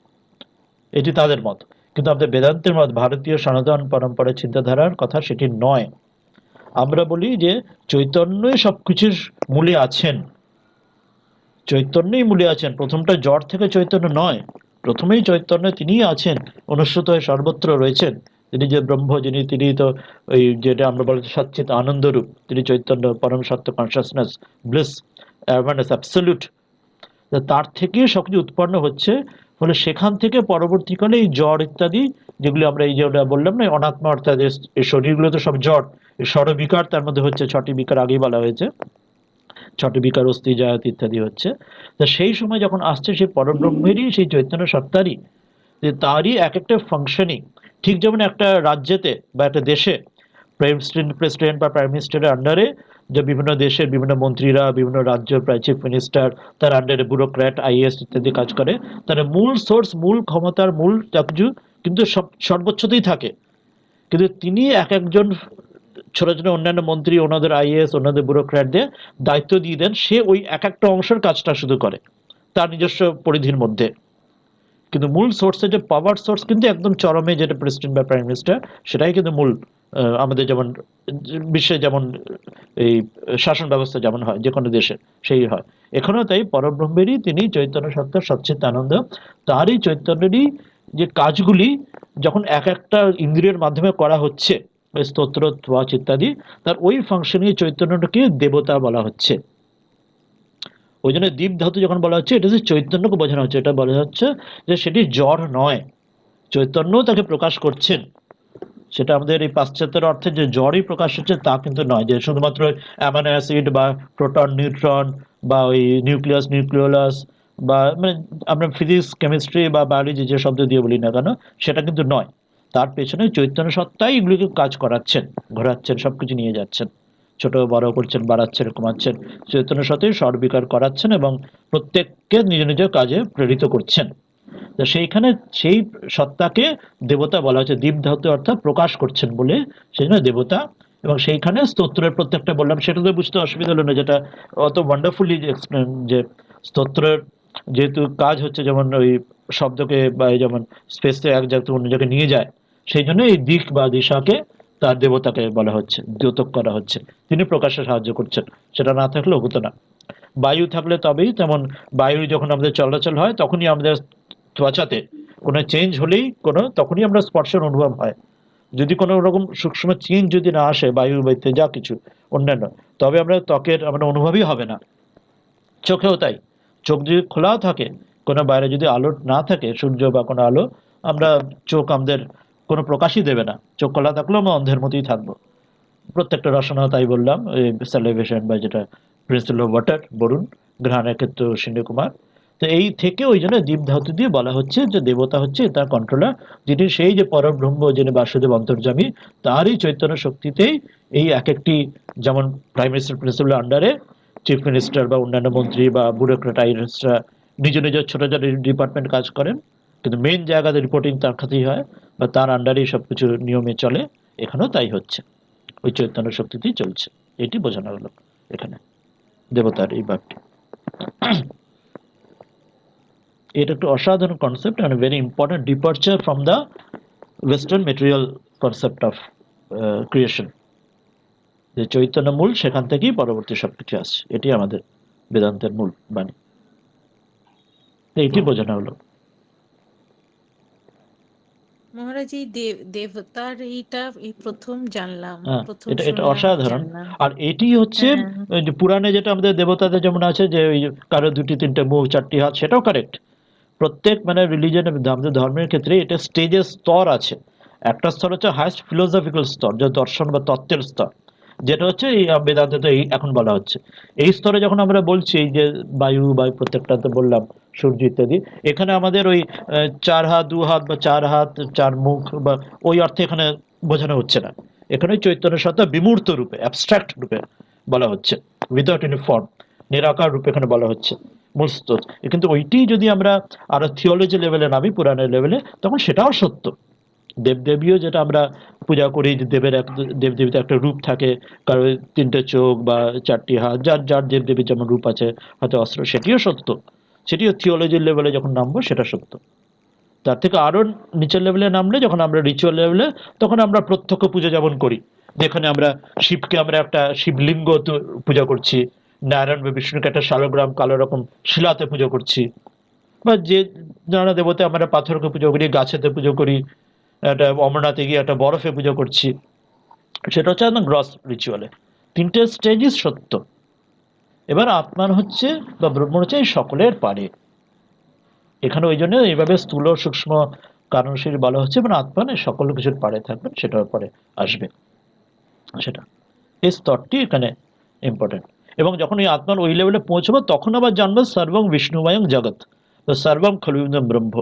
S1: এটি তাদের মত। কিন্তু আমাদের বেদান্তের মত, ভারতীয় সনাতন পরম্পরার চিন্তাধারার কথা সেটি নয়। আমরা বলি যে চৈতন্যই সবকিছুর মূলে আছেন, চৈতন্যই মূলে আছেন, প্রথমটা জড় থেকে চৈতন্য নয়, প্রথমেই চৈতন্য তিনিই আছেন, অনুস্যূত হয়ে সর্বত্র রয়েছেন, তিনি যে ব্রহ্ম, যিনি, তিনি তো ওই যেটা আমরা বলি সচ্চিত আনন্দরূপ, তিনি চৈতন্য, পরম সত্য, কনসাসনেস, ব্লিস, অ্যাওয়ারনেস, অ্যাবসলিউট, তার থেকে সবকিছু উৎপন্ন হচ্ছে। ফলে সেখান থেকে পরবর্তীকালে এই জড় ইত্যাদি, যেগুলি আমরা এই যে বললাম না, অনাত্মা, অর্থাৎ এই শরীরগুলো তো সব জড়, এই ষড়বিকার তার মধ্যে হচ্ছে, ছটি বিকার আগেই বলা হয়েছে, ছটি বিকার, অস্থি, জায়ত ইত্যাদি হচ্ছে। তা সেই সময় যখন আসছে সেই পরব্রহ্মেরই, সেই চৈতন্য সত্তারই, যে তারই এক একটা ফাংশনিং, ঠিক যেমন একটা রাজ্যেতে বা একটা দেশে প্রেসিডেন্ট বা প্রাইম মিনিস্টারের আন্ডারে যে বিভিন্ন দেশের বিভিন্ন মন্ত্রীরা, বিভিন্ন রাজ্য প্রায় চিফ মিনিস্টার, তার আন্ডারে ব্যুরোক্র্যাট, আইএএস ইত্যাদি কাজ করে, তার মূল সোর্স, মূল ক্ষমতার মূল চাকজু কিন্তু সব সর্বোচ্চতেই থাকে, কিন্তু তিনি এক একজন ছোট ছোট অন্যান্য মন্ত্রী, ওনাদের আইএএস, ওনাদের ব্যুরোক্র্যাটদের দায়িত্ব দিয়ে দেন, সে ওই এক একটা অংশের কাজটা শুধু করে তার নিজস্ব পরিধির মধ্যে। কিন্তু মূল সোর্সের যে পাওয়ার সোর্স কিন্তু একদম চরমে, যেটা প্রেসিডেন্ট বা প্রাইম মিনিস্টার, সেটাই কিন্তু মূল। আমাদের যেমন বিশ্বে যেমন এই শাসন ব্যবস্থা যেমন হয় যে কোনো দেশে, সেই হয় এখনো তাই, পরব্রহ্মেরই তিনি চৈতন্য সত্তা, সচ্চিত আনন্দ, তারই চৈতন্যেরই যে কাজগুলি যখন এক একটা ইন্দ্রিয়ের মাধ্যমে করা হচ্ছে, স্তোত্র, ত্বচ ইত্যাদি, তার ওই ফাংশনিং চৈতন্যটাকে দেবতা বলা হচ্ছে। ওই জন্য দীপ ধাতু যখন বলা হচ্ছে, এটা যে চৈতন্যকে বোঝানো হচ্ছে, এটা বলা হচ্ছে যে সেটি জড় নয়, চৈতন্যও তাকে প্রকাশ করছেন। সেটা আমাদের এই পাশ্চাত্যের অর্থে যে জড়ই প্রকাশ হচ্ছে তা কিন্তু নয়, যে শুধুমাত্র অ্যামাইনো অ্যাসিড বা প্রোটন, নিউট্রন বা ওই নিউক্লিয়াস, নিউক্লিওলাস, বা মানে আমরা ফিজিক্স, কেমিস্ট্রি বা বায়োলজি যে শব্দ দিয়ে বলি না কেন, সেটা কিন্তু নয়। তার পেছনে চৈতন্য সত্তাই এগুলিকে কাজ করাচ্ছেন, ঘোরাচ্ছেন, সবকিছু নিয়ে যাচ্ছেন, ছোট বড় করছেন, বাড়াচ্ছেন, কমাচ্ছেন, চৈতন্য সত্তাই সর্বিকার করাচ্ছেন এবং প্রত্যেককে নিজ নিজ কাজে প্রেরিত করছেন। তো সেইখানে সেই সত্তাকে দেবতা বলা হচ্ছে, দীপ ধাতু অর্থাৎ প্রকাশ করছেন বলে সেই জন্য দেবতা। এবং সেইখানে স্তোত্রের প্রত্যেকটা বললাম, সেটা তো বুঝতে অসুবিধা হলো না, যেটা অত ওয়ান্ডারফুলি এক্সপ্লেন, যে স্তোত্রের যেহেতু কাজ হচ্ছে যেমন ওই শব্দকে বা যেমন স্পেসে এক জায়গা থেকে অন্য জায়গায় নিয়ে যায়, সেই জন্য এই দিক বা দিশাকে তার দেবতাকে বলা হচ্ছে, দ্যোতক করা হচ্ছে, তিনি প্রকাশে সাহায্য করছেন, সেটা না থাকলেও হতো না। বায়ু থাকলে তবেই, তেমন বায়ু যখন আমাদের চলাচল হয় তখনই আমাদের ত্বচাতে কোনো চেঞ্জ হলেই তখনই আমরা স্পর্শের অনুভব হয়। যদি কোনো রকম সূক্ষ্ম চেঞ্জ যদি না আসে, বায়ু বাইতে যা কিছু অন্যান্য, তবে আমরা ত্বকের আমরা অনুভবই হবে না। চোখেও তাই, চোখ যদি খোলাও থাকে, কোনো বাইরে যদি আলো না থাকে, সূর্য বা কোনো আলো, আমরা চোখ আমাদের কোনো প্রকাশই দেবে না, চোখ খোলা থাকলেও আমরা অন্ধের মতোই থাকবো। প্রত্যেকটা রসনা তাই বললাম, স্যালিভেশন বা যেটা প্রিন্সিপাল অফ ওয়াটার, বরুণ, ঘ্রাণের ক্ষেত্রে অশ্বিনী কুমার। তো এই থেকে ওই জন্য দীপ ধাতু দিয়ে বলা হচ্ছে যে দেবতা হচ্ছে তার কন্ট্রোলার, যিনি সেই যে পরব্রহ্ম, যিনি বাসুদেব অন্তর্যামী, তারই চৈতন্য শক্তিতেই এই এক একটি, যেমন প্রাইম মিনিস্টার প্রিন্সিপাল আন্ডারে চিফ মিনিস্টার বা অন্যান্য মন্ত্রী বা ব্যুরোক্রেট আইএসরা নিজ নিজ ছোট ছোট ডিপার্টমেন্ট কাজ করেন, কিন্তু মেন জায়গাতে রিপোর্টিং তার কাছেই হয় বা তার আন্ডারেই সবকিছু নিয়মে চলে। এখানেও তাই হচ্ছে, ওই চৈতন্য শক্তিতেই চলছে, এটি বোঝানো হলো এখানে। দেবতার এই ভাবটি। এটা একটা অসাধারণ concept and a very important departure from the western material concept of creation. যে চৈতন্য মূল, সেখান থেকেই পরবর্তী সবকিছু আসছে, এটি আমাদের বেদান্তের মূল বাণী। এইটি বোঝানো হলো।
S2: মহারাজ এই দেবতার এইটা এই প্রথম জানলাম, প্রথম
S1: এটা
S2: শুনলাম,
S1: অসাধারণ।
S2: জানলাম।
S1: আর এটি হচ্ছে
S2: হ্যাঁ,
S1: যে পুরাণে যেটা আমাদের দেবতাদের যেমন আছে যে ওই কারো 2-3টে মুখ 4টি হাত, সেটাও কারেক্ট। প্রত্যেক মানে রিলিজনের, আমাদের ধর্মের ক্ষেত্রে এটা স্টেজের স্তর আছে। একটা স্তর হচ্ছে হাইস্ট ফিলোসফিক্যাল স্তর, যে দর্শন বা তত্ত্বের স্তর, যেটা হচ্ছে এই বেদান্তে তো এই এখন বলা হচ্ছে। এই স্তরে যখন আমরা বলছি এই যে বায়ু প্রত্যেকটা তো বললাম, সূর্য ইত্যাদি, এখানে আমাদের ওই 4 হাত 2 হাত বা 4 হাত 4 মুখ বা ওই অর্থে এখানে বোঝানো হচ্ছে না। এখানে চৈতন্য সত্তা বিমূর্ত রূপে, অ্যাবস্ট্রাক্ট রূপে বলা হচ্ছে, উইদাউট এনি ফর্ম, নিরাকার রূপে এখানে বলা হচ্ছে মূল স্তর। কিন্তু ওইটি যদি আমরা আরো থিওলজি লেভেলে নামি, পুরাণের লেভেলে, তখন সেটাও সত্য। দেবদেবীও যেটা আমরা পূজা করি, যে দেবের দেবদেবীতে একটা রূপ থাকে, কারো 3টে চোখ বা 4টি হাত, যার যার দেবদেবীর যেমন রূপ আছে, হয়তো অস্ত্র, সেটিও সত্য। সেটিও থিওলজির লেভেলে যখন নামবো সেটা সত্য। তার থেকে আরো নিচের লেভেলে নামলে, যখন আমরা রিচুয়াল লেভেলে, তখন আমরা প্রত্যক্ষ পূজা যেমন করি, যেখানে আমরা শিবকে আমরা একটা শিবলিঙ্গ পূজা করছি, নারায়ণ বা বিষ্ণুকে একটা শালগ্রাম কালো রকম শিলাতে পুজো করছি, বা যে নানা দেবতা আমরা পাথরকে পুজো করি, গাছেতে পুজো করি, একটা অমরনাথে গিয়ে একটা বরফে পুজো করছি, সেটা হচ্ছে একদম গ্রস রিচুয়ালে। 3টে স্টেজই সত্য। এবার আত্মার হচ্ছে বা ব্রহ্ম হচ্ছে এই সকলের পারে। এখানে ওই জন্য এইভাবে স্থূল সূক্ষ্ম কারণশীল বলা হচ্ছে, মানে আত্মা সকল কিছুর পারে থাকবেন, সেটার পরে আসবে সেটা। এই স্তরটি এখানে ইম্পর্টেন্ট। এবং যখন এই আত্মার ওই লেভেলে পৌঁছবো, তখন আবার জানবো সর্বং বিষ্ণুময়ং জগৎ, সর্বং খলুইদম ব্রহ্ম।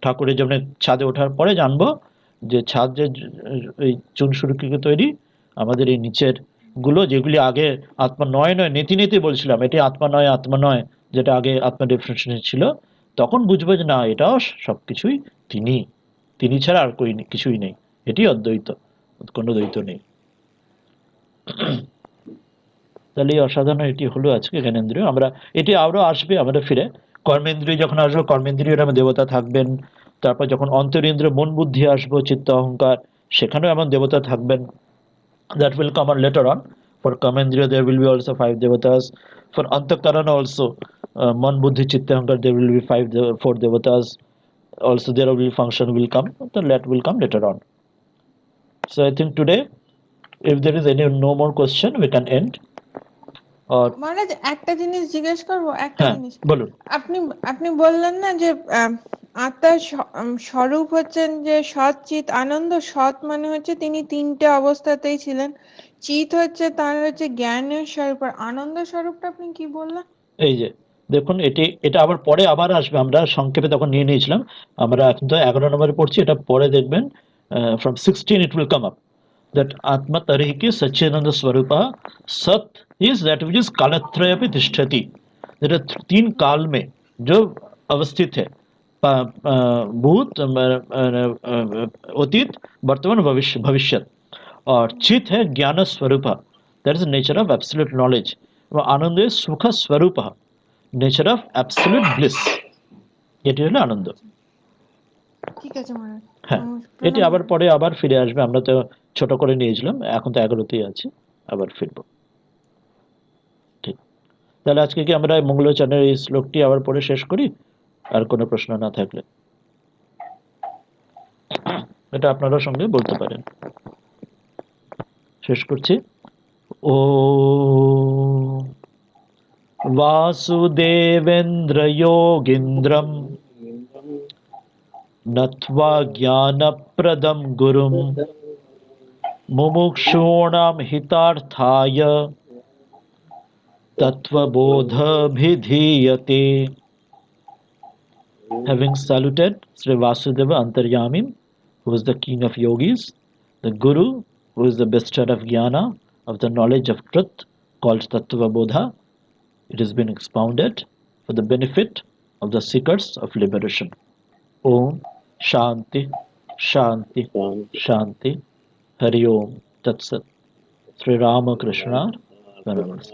S1: ঠাকুরের যেমন ছাদে ওঠার পরে জানবো যে ছাদ যে এই চুন সুরকিকে তৈরি, আমাদের এই নিচের গুলো যেগুলি আগে আত্মা নয় নয় নেতি নেতি বলছিলাম, এটি আত্মা নয় আত্মা নয়, যেটা আগে আত্মা ডেফিনেশন ছিল, তখন বুঝবো যে না, এটাও সবকিছুই তিনি, তিনি ছাড়া আর কিছুই নেই, এটি অদ্বৈত, কোনো দ্বৈত নেই। তাহলে এই অসাধারণ এটি হলো আজকে জ্ঞানেন্দ্রিয়। আমরা এটি আরো আসবে আমাদের ফিরে, কর্মেন্দ্রিয় যখন আসবো, কর্মেন্দ্রিয়র আমার দেবতা থাকবেন। তারপর যখন অন্তরেন্দ্রিয় মন বুদ্ধি আসবো, চিত্ত অহংকার, সেখানেও এমন দেবতা থাকবেন। That will come on later on. For Kamendriya there will be also 5 devatas. For Antakarana also, Man Buddhi Chitta Ahankar, there will be 4 devatas. Also there will be function will come. That will come later on. So I think today, if there is any no more question, we can end. Or
S3: মহারাজ একটা জিনিস জিজ্ঞেস করবো, একটা
S1: হ্যাঁ
S3: জিনিস।
S1: বলুন।
S3: আপনি আপনি বললেন না যে আত্মার স্বরূপ হচ্ছেন যে সৎ চিৎ আনন্দ। সৎ মানে হচ্ছে তিনি 3টে অবস্থাতেই ছিলেন। চিৎ হচ্ছে তার হচ্ছে জ্ঞানের স্বরূপ। আর আনন্দ স্বরূপটা আপনি কি বললেন?
S1: এই যে দেখুন, এটা আবার পরে আবার আসবে, আমরা সংক্ষেপে তখন নিয়ে নিয়েছিলাম। আমরা এখন তো 11 নম্বরে পড়ছি, এটা পরে দেখবেন from 16 it will come up that atma tariki सच्चिदानंद स्वरूप सत is that which is कालत्रय पे तिष्ठति, that 3 काल में जो अवस्थित है, भूत अतीत वर्तमान भविष्य। और चित है ज्ञान स्वरूप, that is nature of absolute knowledge. आनंद है सुख स्वरूप, নেচার অফ অ্যাবসলিউট ব্লিস, এটি হলো আনন্দ।
S3: ঠিক আছে মহারাজ,
S1: হ্যাঁ, এটি
S3: প্রণাম।
S1: আবার পরে আবার ফিরে আসবে। আমরা তো ছোট করে নিয়েছিলাম, এখন তো 11তেই আছি, আবার ফিরবো। ঠিক, তাহলে আজকে কি আমরা মঙ্গলাচরণের এই শ্লোকটি আবার পড়ে শেষ করি, আর কোনো প্রশ্ন না থাকলে? এটা আপনারা সঙ্গে বলতে পারেন। শেষ করছি। ও वासुदेवेन्द्र योगीन्द्रं नत्वा ज्ञानप्रदं गुरुं मुमुक्षूणां हितार्थाय तत्त्वबोधभिधीयते। Having saluted Sri Vasudeva Antaryami, who is the king of yogis, the Guru, who is the bestower of jnana, of the knowledge of truth, called Tattvabodha, it has been expounded for the benefit of the seekers of liberation. Om Shanti Shanti Shanti Hari Om Tat Sat. Sri Ramakrishna Paramahamsa.